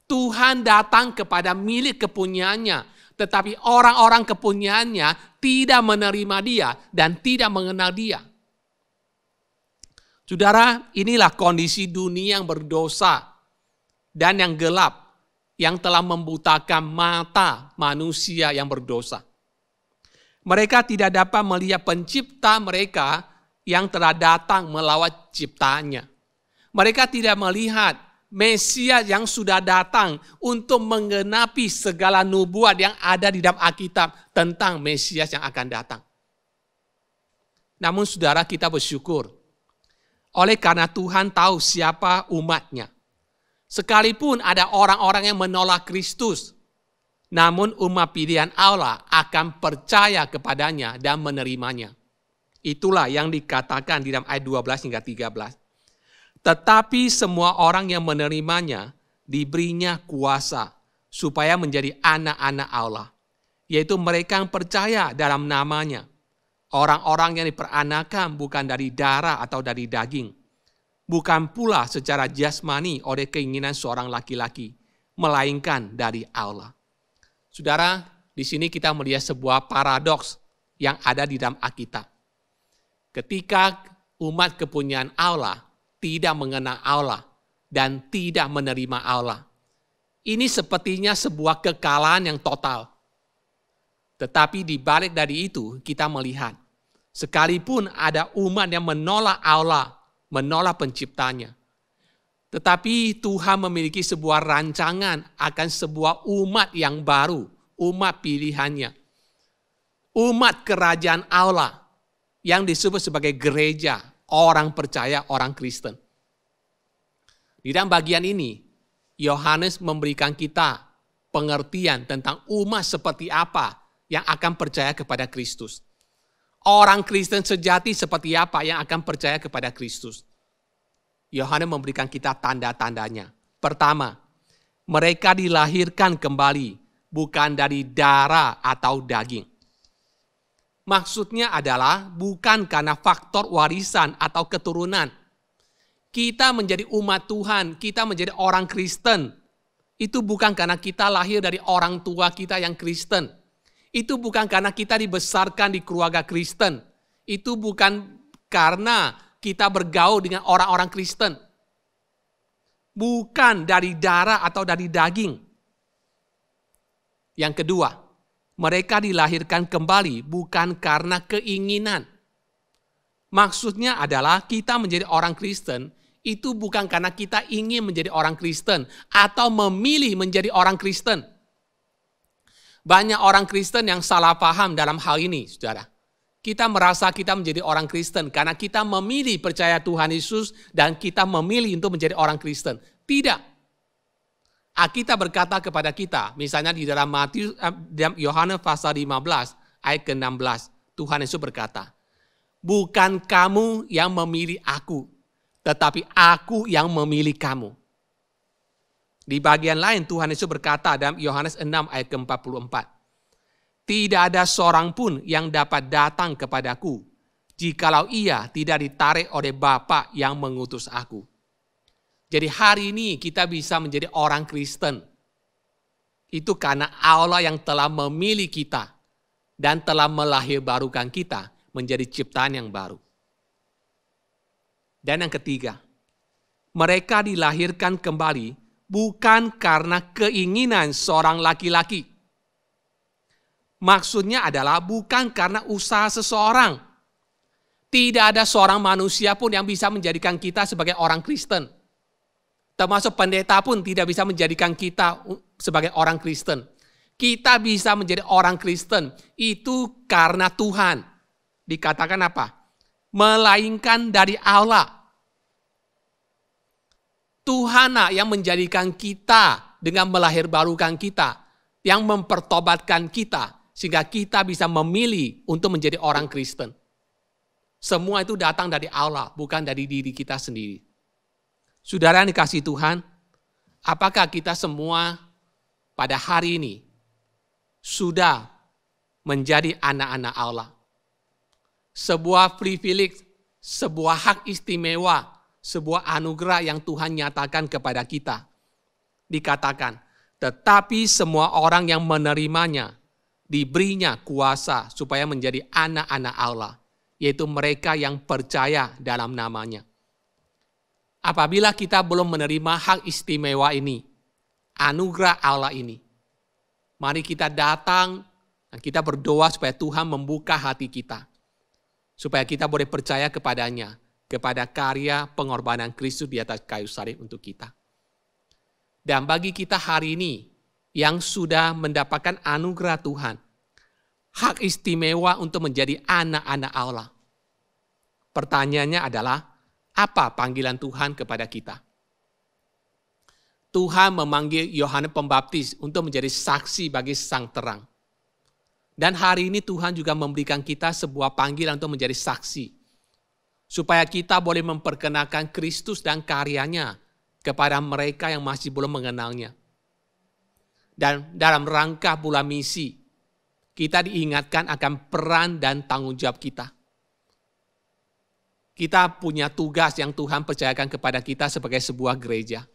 Speaker 3: Tuhan datang kepada milik kepunyaannya, tetapi orang-orang kepunyaannya tidak menerima dia dan tidak mengenal dia. Saudara, inilah kondisi dunia yang berdosa dan yang gelap, yang telah membutakan mata manusia yang berdosa. Mereka tidak dapat melihat pencipta mereka yang telah datang melawat ciptaannya. Mereka tidak melihat Mesias yang sudah datang untuk menggenapi segala nubuat yang ada di dalam Alkitab tentang Mesias yang akan datang. Namun saudara, kita bersyukur. Oleh karena Tuhan tahu siapa umatnya. Sekalipun ada orang-orang yang menolak Kristus, namun umat pilihan Allah akan percaya kepadanya dan menerimanya. Itulah yang dikatakan di dalam ayat 12 hingga 13. Tetapi semua orang yang menerimanya diberinya kuasa supaya menjadi anak-anak Allah, yaitu mereka yang percaya dalam namanya. Orang-orang yang diperanakan bukan dari darah atau dari daging, bukan pula secara jasmani oleh keinginan seorang laki-laki, melainkan dari Allah. Saudara, di sini kita melihat sebuah paradoks yang ada di dalam Alkitab. Ketika umat kepunyaan Allah tidak mengenal Allah dan tidak menerima Allah, ini sepertinya sebuah kekalahan yang total. Tetapi di balik dari itu kita melihat, sekalipun ada umat yang menolak Allah, menolak penciptanya, tetapi Tuhan memiliki sebuah rancangan akan sebuah umat yang baru, umat pilihannya. Umat kerajaan Allah yang disebut sebagai gereja, orang percaya, orang Kristen. Di dalam bagian ini, Yohanes memberikan kita pengertian tentang umat seperti apa yang akan percaya kepada Kristus. Orang Kristen sejati seperti apa yang akan percaya kepada Kristus. Yohanes memberikan kita tanda-tandanya. Pertama, mereka dilahirkan kembali, bukan dari darah atau daging. Maksudnya adalah bukan karena faktor warisan atau keturunan. Kita menjadi umat Tuhan, kita menjadi orang Kristen. Itu bukan karena kita lahir dari orang tua kita yang Kristen. Itu bukan karena kita dibesarkan di keluarga Kristen. Itu bukan karena kita bergaul dengan orang-orang Kristen. Bukan dari darah atau dari daging. Yang kedua, mereka dilahirkan kembali bukan karena keinginan. Maksudnya adalah kita menjadi orang Kristen itu bukan karena kita ingin menjadi orang Kristen atau memilih menjadi orang Kristen. Banyak orang Kristen yang salah paham dalam hal ini, saudara. Kita merasa kita menjadi orang Kristen karena kita memilih percaya Tuhan Yesus dan kita memilih untuk menjadi orang Kristen. Tidak. Alkitab berkata kepada kita, misalnya di dalam Yohanes pasal 15 ayat ke-16, Tuhan Yesus berkata, bukan kamu yang memilih aku, tetapi aku yang memilih kamu. Di bagian lain Tuhan Yesus berkata dalam Yohanes 6 ayat ke-44. Tidak ada seorang pun yang dapat datang kepadaku jikalau ia tidak ditarik oleh Bapa yang mengutus aku. Jadi hari ini kita bisa menjadi orang Kristen. Itu karena Allah yang telah memilih kita dan telah melahirbarukan kita menjadi ciptaan yang baru. Dan yang ketiga, mereka dilahirkan kembali bukan karena keinginan seorang laki-laki. Maksudnya adalah bukan karena usaha seseorang. Tidak ada seorang manusia pun yang bisa menjadikan kita sebagai orang Kristen. Termasuk pendeta pun tidak bisa menjadikan kita sebagai orang Kristen. Kita bisa menjadi orang Kristen itu karena Tuhan. Dikatakan apa? Melainkan dari Allah. Tuhanlah yang menjadikan kita dengan melahirbarukan kita, yang mempertobatkan kita, sehingga kita bisa memilih untuk menjadi orang Kristen. Semua itu datang dari Allah, bukan dari diri kita sendiri. Saudara yang dikasihi Tuhan, apakah kita semua pada hari ini sudah menjadi anak-anak Allah? Sebuah privilege, sebuah hak istimewa, sebuah anugerah yang Tuhan nyatakan kepada kita. Dikatakan, tetapi semua orang yang menerimanya, diberinya kuasa supaya menjadi anak-anak Allah, yaitu mereka yang percaya dalam namanya. Apabila kita belum menerima hak istimewa ini, anugerah Allah ini, mari kita datang dan kita berdoa supaya Tuhan membuka hati kita, supaya kita boleh percaya kepadanya, kepada karya pengorbanan Kristus di atas kayu salib untuk kita. Dan bagi kita hari ini yang sudah mendapatkan anugerah Tuhan, hak istimewa untuk menjadi anak-anak Allah, pertanyaannya adalah, apa panggilan Tuhan kepada kita? Tuhan memanggil Yohanes Pembaptis untuk menjadi saksi bagi sang terang. Dan hari ini Tuhan juga memberikan kita sebuah panggilan untuk menjadi saksi. Supaya kita boleh memperkenalkan Kristus dan karyanya kepada mereka yang masih belum mengenalnya. Dan dalam rangka bulan misi, kita diingatkan akan peran dan tanggung jawab kita. Kita punya tugas yang Tuhan percayakan kepada kita sebagai sebuah gereja.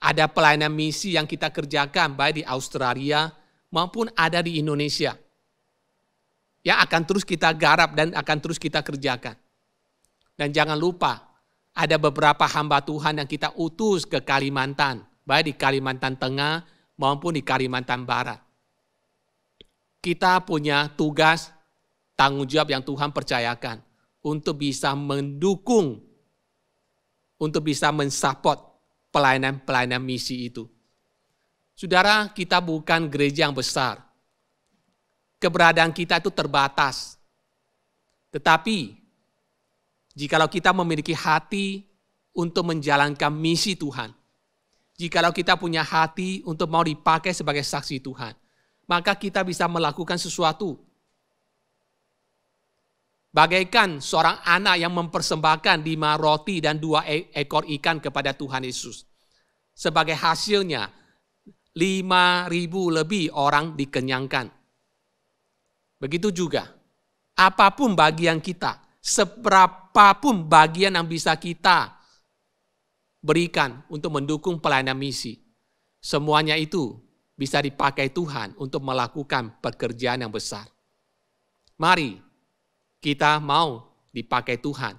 Speaker 3: Ada pelayanan misi yang kita kerjakan baik di Australia maupun ada di Indonesia. Yang akan terus kita garap dan akan terus kita kerjakan. Dan jangan lupa, ada beberapa hamba Tuhan yang kita utus ke Kalimantan, baik di Kalimantan Tengah maupun di Kalimantan Barat. Kita punya tugas, tanggung jawab yang Tuhan percayakan untuk bisa mendukung, untuk bisa mensupport pelayanan-pelayanan misi itu. Saudara, kita bukan gereja yang besar. Keberadaan kita itu terbatas. Tetapi, jikalau kita memiliki hati untuk menjalankan misi Tuhan, jikalau kita punya hati untuk mau dipakai sebagai saksi Tuhan, maka kita bisa melakukan sesuatu. Bagaikan seorang anak yang mempersembahkan 5 roti dan 2 ekor ikan kepada Tuhan Yesus. Sebagai hasilnya, 5.000 lebih orang dikenyangkan. Begitu juga, apapun bagian kita, seberapapun bagian yang bisa kita berikan untuk mendukung pelayanan misi, semuanya itu bisa dipakai Tuhan untuk melakukan pekerjaan yang besar. Mari kita mau dipakai Tuhan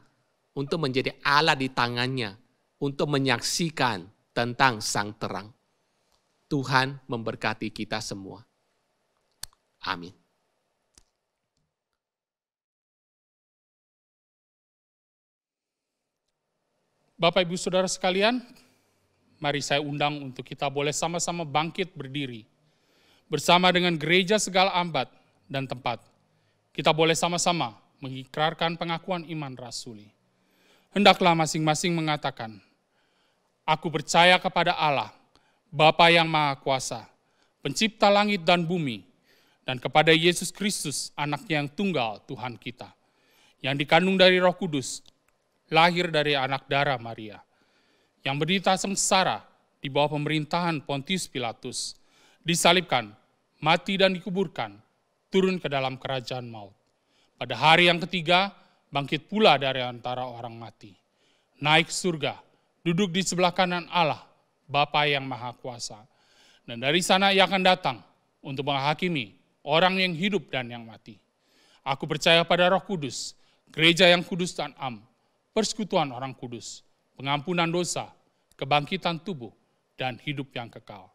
Speaker 3: untuk menjadi alat di tangannya untuk menyaksikan tentang sang terang. Tuhan memberkati kita semua. Amin.
Speaker 2: Bapak Ibu Saudara sekalian, mari saya undang untuk kita boleh sama-sama bangkit berdiri. Bersama dengan gereja segala abad dan tempat, kita boleh sama-sama mengikrarkan pengakuan iman rasuli. Hendaklah masing-masing mengatakan, aku percaya kepada Allah, Bapa yang Maha Kuasa, pencipta langit dan bumi, dan kepada Yesus Kristus, anaknya yang tunggal Tuhan kita, yang dikandung dari Roh Kudus, lahir dari anak darah Maria, yang menderita sengsara di bawah pemerintahan Pontius Pilatus, disalibkan, mati dan dikuburkan, turun ke dalam kerajaan maut. Pada hari yang ketiga, bangkit pula dari antara orang mati. Naik surga, duduk di sebelah kanan Allah, Bapa yang Maha Kuasa. Dan dari sana ia akan datang untuk menghakimi orang yang hidup dan yang mati. Aku percaya pada Roh Kudus, gereja yang kudus dan am, persekutuan orang kudus, pengampunan dosa, kebangkitan tubuh, dan hidup yang kekal.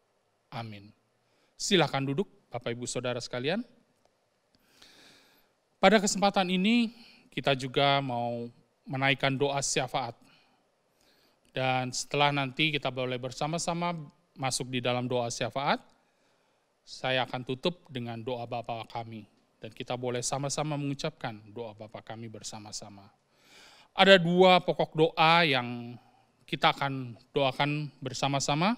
Speaker 2: Amin. Silakan duduk, Bapak Ibu Saudara sekalian. Pada kesempatan ini, kita juga mau menaikkan doa syafaat. Dan setelah nanti kita boleh bersama-sama masuk di dalam doa syafaat, saya akan tutup dengan doa Bapa kami. Dan kita boleh sama-sama mengucapkan doa Bapa kami bersama-sama. Ada 2 pokok doa yang kita akan doakan bersama-sama.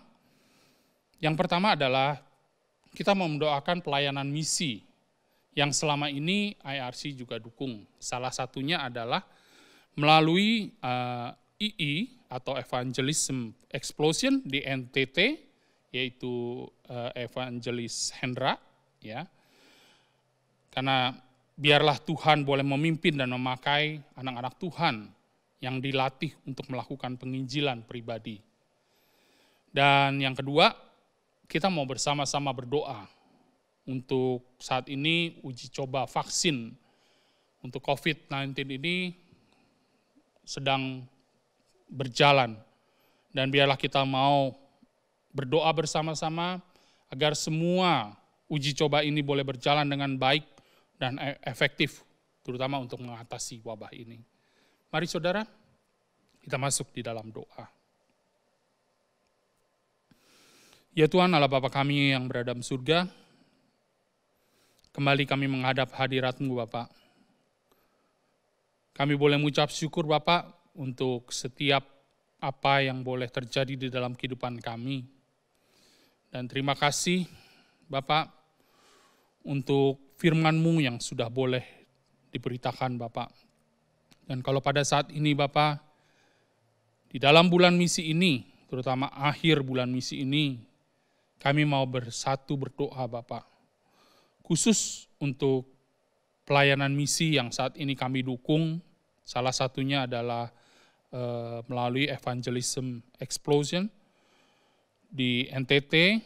Speaker 2: Yang pertama adalah kita mau mendoakan pelayanan misi yang selama ini IRC juga dukung. Salah satunya adalah melalui II atau Evangelism Explosion di NTT, yaitu Evangelis Hendra, ya. Karena biarlah Tuhan boleh memimpin dan memakai anak-anak Tuhan yang dilatih untuk melakukan penginjilan pribadi. Dan yang kedua, kita mau bersama-sama berdoa untuk saat ini uji coba vaksin untuk COVID-19 ini sedang berjalan. Dan biarlah kita mau berdoa bersama-sama agar semua uji coba ini boleh berjalan dengan baik dan efektif, terutama untuk mengatasi wabah ini. Mari saudara, kita masuk di dalam doa. Ya Tuhan Allah Bapa kami yang berada di surga, kembali kami menghadap hadirat-Mu Bapa. Kami boleh mengucap syukur Bapak untuk setiap apa yang boleh terjadi di dalam kehidupan kami. Dan terima kasih Bapak untuk firman-Mu yang sudah boleh diberitakan Bapak. Dan kalau pada saat ini Bapak, di dalam bulan misi ini, terutama akhir bulan misi ini, kami mau bersatu berdoa Bapak. Khusus untuk pelayanan misi yang saat ini kami dukung, salah satunya adalah melalui Evangelism Explosion di NTT.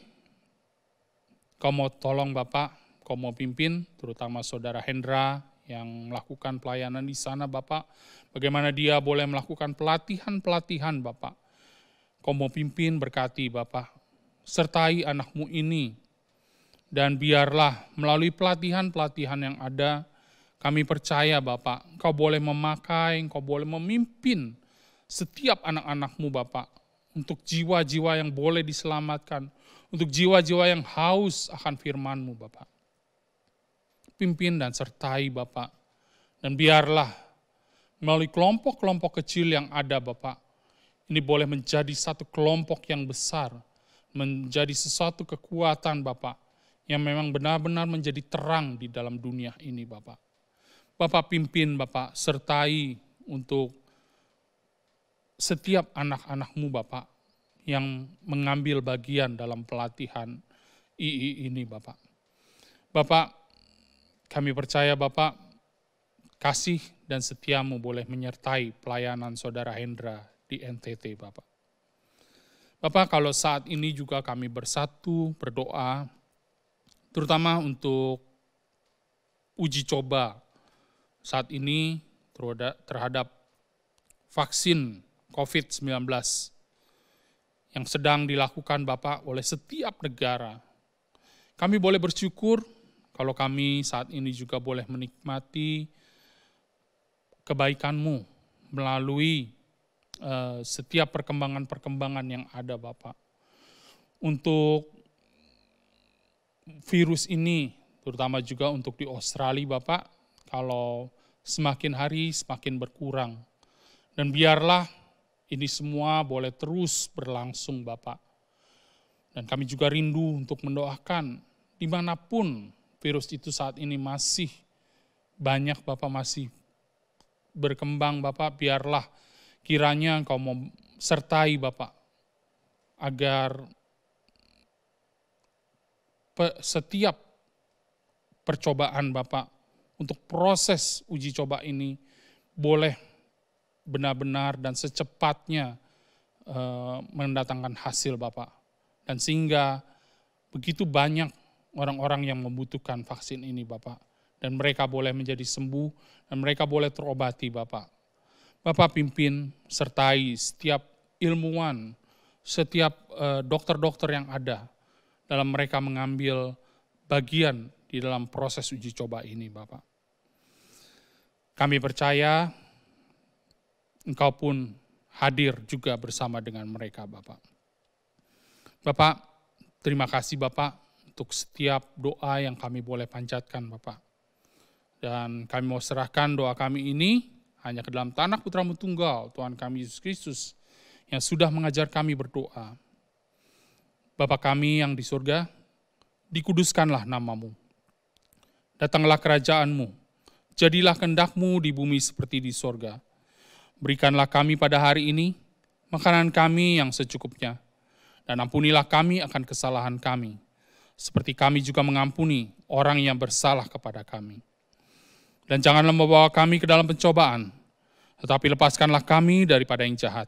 Speaker 2: Kau mau tolong Bapak, kau mau pimpin, terutama Saudara Hendra yang melakukan pelayanan di sana Bapak. Bagaimana dia boleh melakukan pelatihan-pelatihan Bapak. Kau mau pimpin, berkati Bapak. Sertai anak-Mu ini. Dan biarlah melalui pelatihan-pelatihan yang ada, kami percaya Bapak, Kau boleh memakai, Kau boleh memimpin setiap anak-anak-Mu Bapak, untuk jiwa-jiwa yang boleh diselamatkan, untuk jiwa-jiwa yang haus akan firman-Mu Bapak. Pimpin dan sertai Bapak, dan biarlah melalui kelompok-kelompok kecil yang ada Bapak, ini boleh menjadi satu kelompok yang besar, menjadi sesuatu kekuatan Bapak, yang memang benar-benar menjadi terang di dalam dunia ini Bapak. Bapak pimpin Bapak, sertai untuk setiap anak-anak-Mu Bapak, yang mengambil bagian dalam pelatihan II ini Bapak. Bapak, kami percaya Bapak, kasih dan setia-Mu boleh menyertai pelayanan Saudara Hendra di NTT Bapak. Bapak, kalau saat ini juga kami bersatu berdoa, terutama untuk uji coba saat ini terhadap vaksin COVID-19 yang sedang dilakukan Bapak oleh setiap negara. Kami boleh bersyukur kalau kami saat ini juga boleh menikmati kebaikan-Mu melalui setiap perkembangan-perkembangan yang ada Bapak. Untuk virus ini, terutama juga untuk di Australia Bapak, kalau semakin hari semakin berkurang. Dan biarlah ini semua boleh terus berlangsung Bapak. Dan kami juga rindu untuk mendoakan dimanapun virus itu saat ini masih banyak Bapak, masih berkembang Bapak, biarlah kiranya Engkau mau sertai Bapak, agar setiap percobaan Bapak untuk proses uji coba ini boleh benar-benar dan secepatnya mendatangkan hasil Bapak. Dan sehingga begitu banyak orang-orang yang membutuhkan vaksin ini Bapak. Dan mereka boleh menjadi sembuh dan mereka boleh terobati Bapak. Bapak pimpin sertai setiap ilmuwan, setiap dokter-dokter yang ada dalam mereka mengambil bagian di dalam proses uji coba ini Bapak. Kami percaya Engkau pun hadir juga bersama dengan mereka Bapak. Bapak, terima kasih Bapak untuk setiap doa yang kami boleh panjatkan Bapak. Dan kami mau serahkan doa kami ini hanya ke dalam tanah Putra-Mu Tunggal, Tuhan kami Yesus Kristus, yang sudah mengajar kami berdoa. Bapa kami yang di surga, dikuduskanlah nama-Mu. Datanglah kerajaan-Mu, jadilah kehendak-Mu di bumi seperti di surga. Berikanlah kami pada hari ini makanan kami yang secukupnya, dan ampunilah kami akan kesalahan kami, seperti kami juga mengampuni orang yang bersalah kepada kami. Dan janganlah membawa kami ke dalam pencobaan, tetapi lepaskanlah kami daripada yang jahat,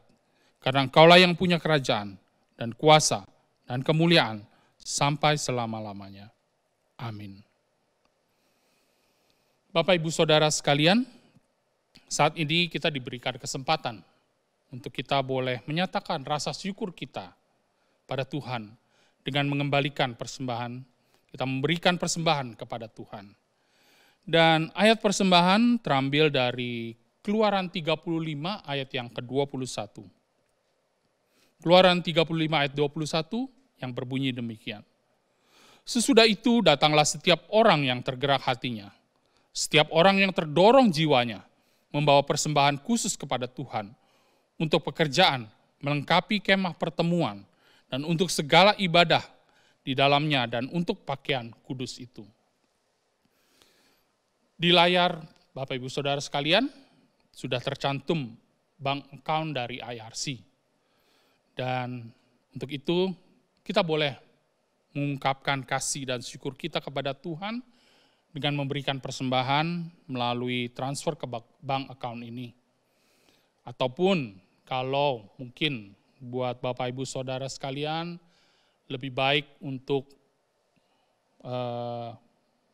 Speaker 2: karena Engkaulah yang punya kerajaan dan kuasa dan kemuliaan sampai selama-lamanya. Amin. Bapak Ibu Saudara sekalian, saat ini kita diberikan kesempatan untuk kita boleh menyatakan rasa syukur kita pada Tuhan dengan mengembalikan persembahan, kita memberikan persembahan kepada Tuhan. Dan ayat persembahan terambil dari Keluaran 35 ayat yang ke-21. Keluaran 35 ayat 21 yang berbunyi demikian. Sesudah itu datanglah setiap orang yang tergerak hatinya, setiap orang yang terdorong jiwanya, membawa persembahan khusus kepada Tuhan untuk pekerjaan, melengkapi kemah pertemuan, dan untuk segala ibadah di dalamnya dan untuk pakaian kudus itu. Di layar Bapak Ibu Saudara sekalian sudah tercantum bank account dari IRC. Dan untuk itu kita boleh mengungkapkan kasih dan syukur kita kepada Tuhan dengan memberikan persembahan melalui transfer ke bank account ini. Ataupun kalau mungkin buat Bapak Ibu Saudara sekalian lebih baik untuk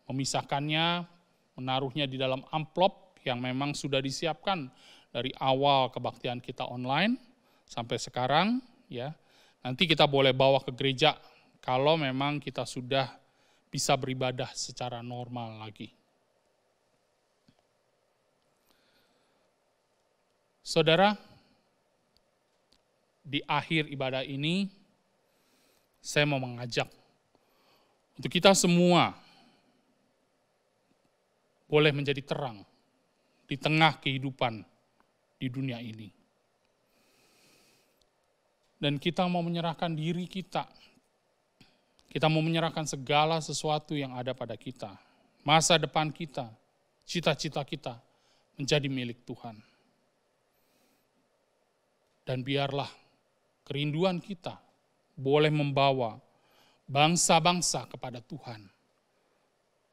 Speaker 2: memisahkannya, menaruhnya di dalam amplop yang memang sudah disiapkan dari awal kebaktian kita online sampai sekarang, ya. Nanti kita boleh bawa ke gereja kalau memang kita sudah bisa beribadah secara normal lagi. Saudara, di akhir ibadah ini, saya mau mengajak untuk kita semua boleh menjadi terang di tengah kehidupan di dunia ini. Dan kita mau menyerahkan diri kita. Kita mau menyerahkan segala sesuatu yang ada pada kita. Masa depan kita, cita-cita kita menjadi milik Tuhan. Dan biarlah kerinduan kita boleh membawa bangsa-bangsa kepada Tuhan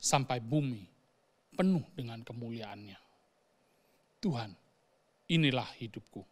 Speaker 2: sampai bumi penuh dengan kemuliaannya. Tuhan, inilah hidupku.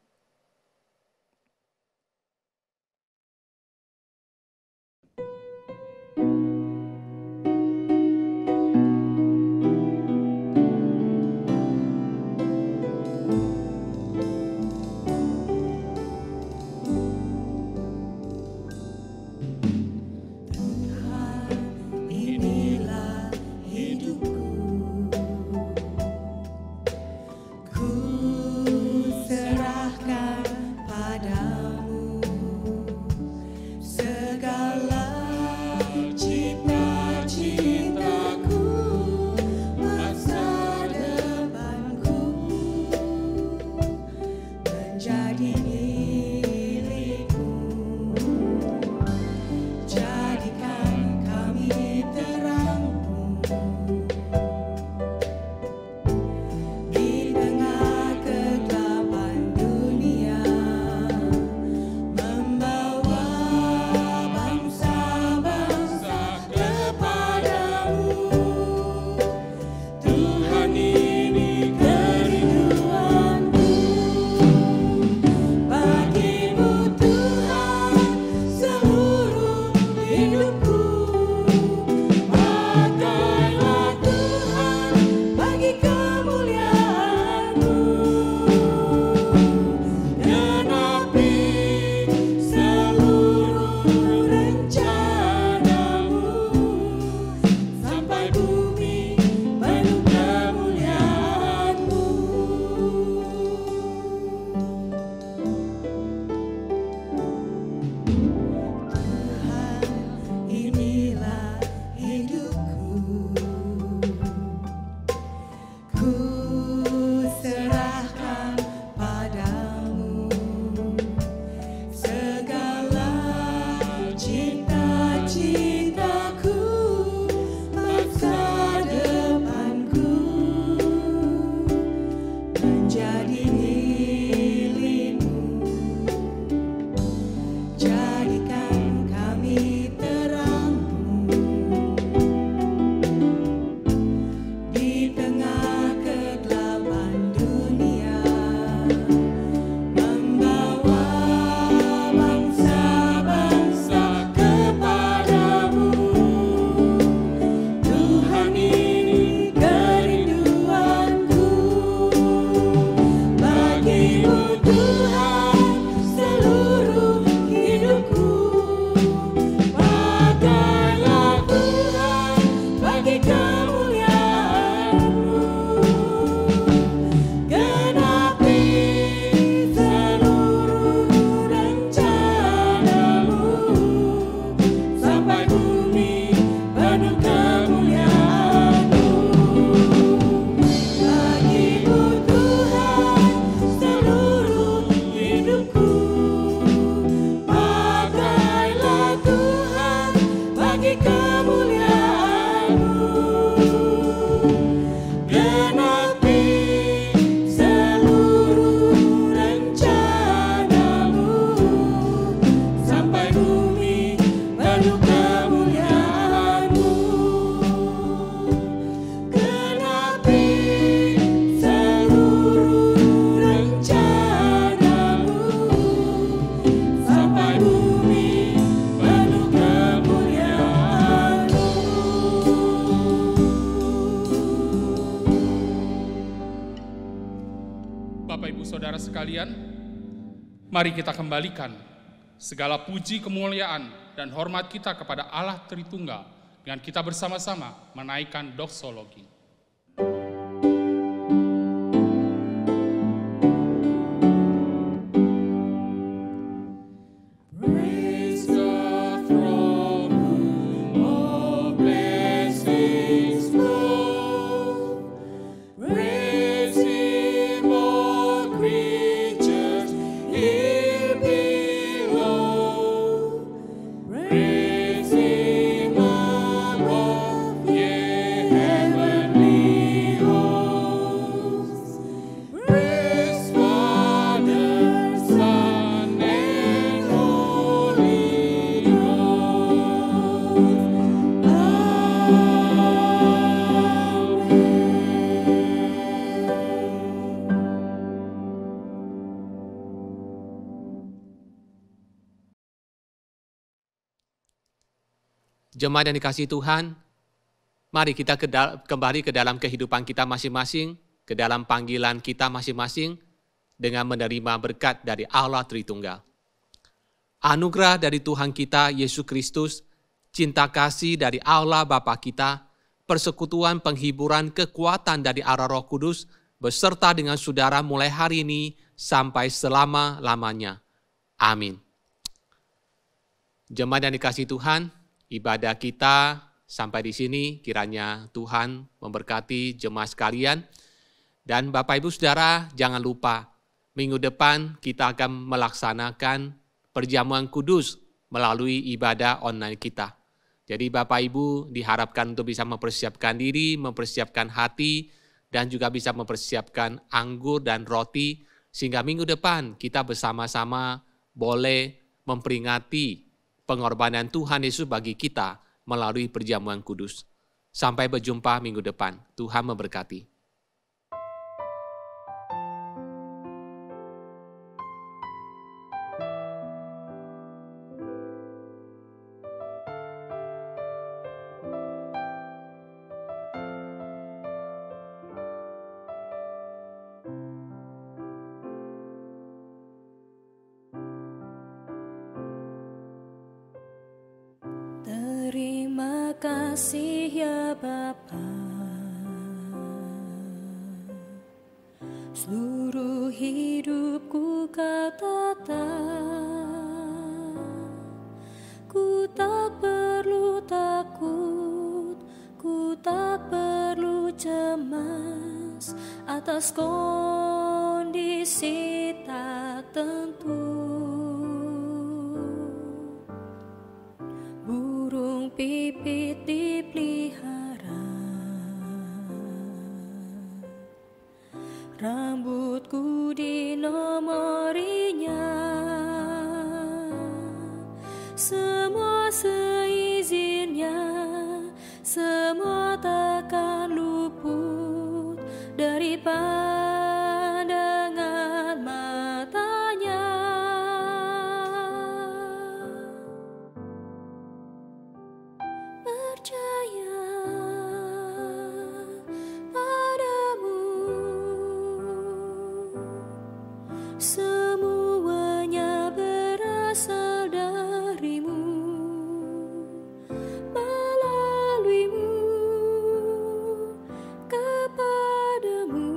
Speaker 1: Pada
Speaker 2: sekalian, mari kita kembalikan segala puji, kemuliaan, dan hormat kita kepada Allah Tritunggal dengan kita bersama-sama menaikkan doksologi.
Speaker 3: Jemaat yang dikasihi Tuhan, mari kita kembali ke dalam kehidupan kita masing-masing, ke dalam panggilan kita masing-masing, dengan menerima berkat dari Allah Tritunggal. Anugerah dari Tuhan kita, Yesus Kristus, cinta kasih dari Allah Bapa kita, persekutuan, penghiburan, kekuatan dari arah Roh Kudus, beserta dengan saudara mulai hari ini sampai selama-lamanya. Amin. Jemaat yang dikasihi Tuhan, ibadah kita sampai di sini, kiranya Tuhan memberkati jemaat sekalian. Dan Bapak Ibu Saudara, jangan lupa, minggu depan kita akan melaksanakan perjamuan kudus melalui ibadah online kita. Jadi Bapak Ibu diharapkan untuk bisa mempersiapkan diri, mempersiapkan hati, dan juga bisa mempersiapkan anggur dan roti, sehingga minggu depan kita bersama-sama boleh memperingati pengorbanan Tuhan Yesus bagi kita melalui perjamuan kudus. Sampai berjumpa minggu depan. Tuhan memberkati.
Speaker 1: Terima kasih ya Bapa, seluruh hidupku Kau tata. Ku tak perlu takut, ku tak perlu cemas atas kondisi tak tentu. Burung pipit dipelihara, rambutku dinomorinya, semua seizinnya, semua takkan luput dari pandangan matanya. Percaya padamu, semuanya berasal darimu, melaluimu, kepadamu,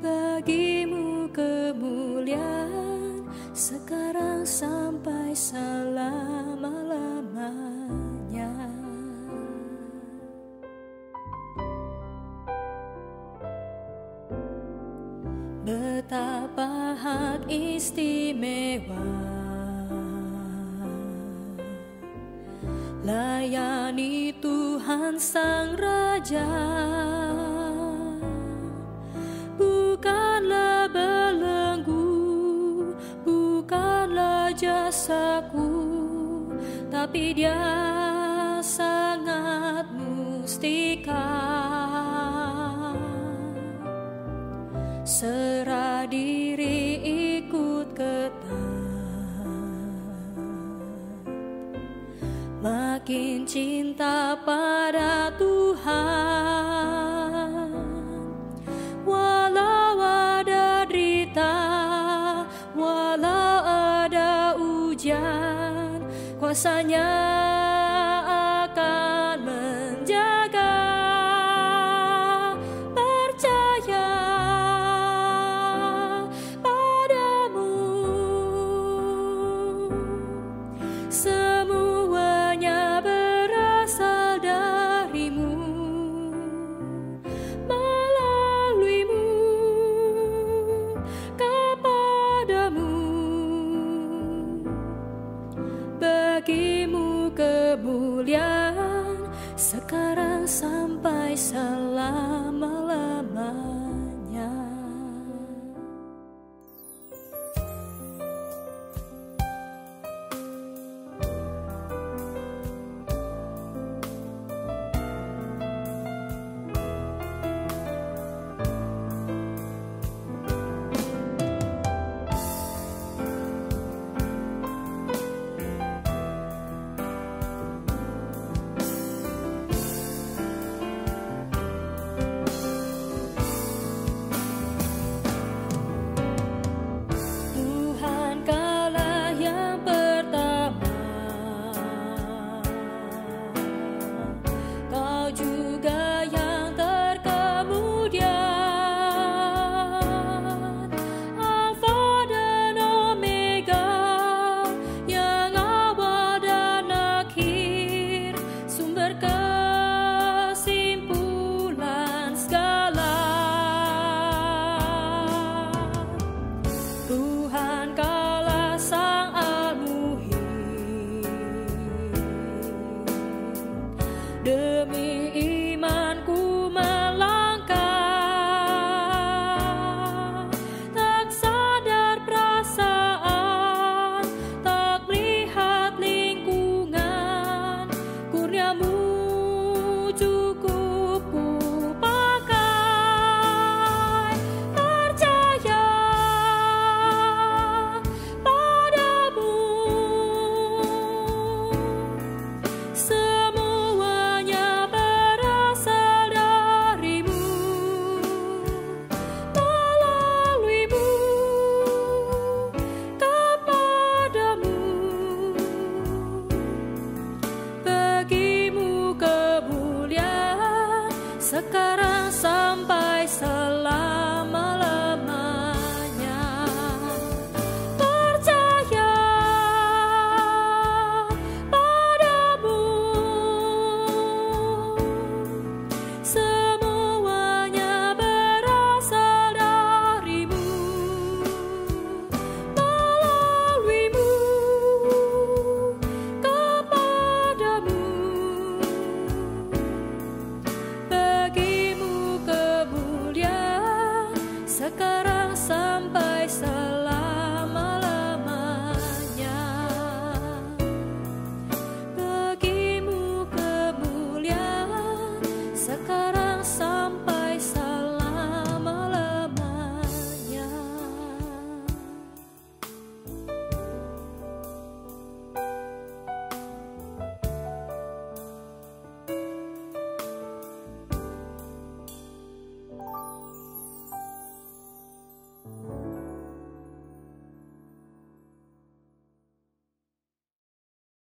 Speaker 1: bagimu kemuliaan sekarang sampai selama-lamanya. Betapa hak istimewa layani Tuhan Sang Raja, bukanlah belenggu, bukanlah jasaku, tapi Dia sangat mustika. Serah diri ikut ketat, makin cinta pada Tuhan, walau kuasanya akan menjaga. Percaya padamu, semuanya berasal darimu, melaluimu, kepadamu. Bagimu kemuliaan sekarang sampai selama-lamanya.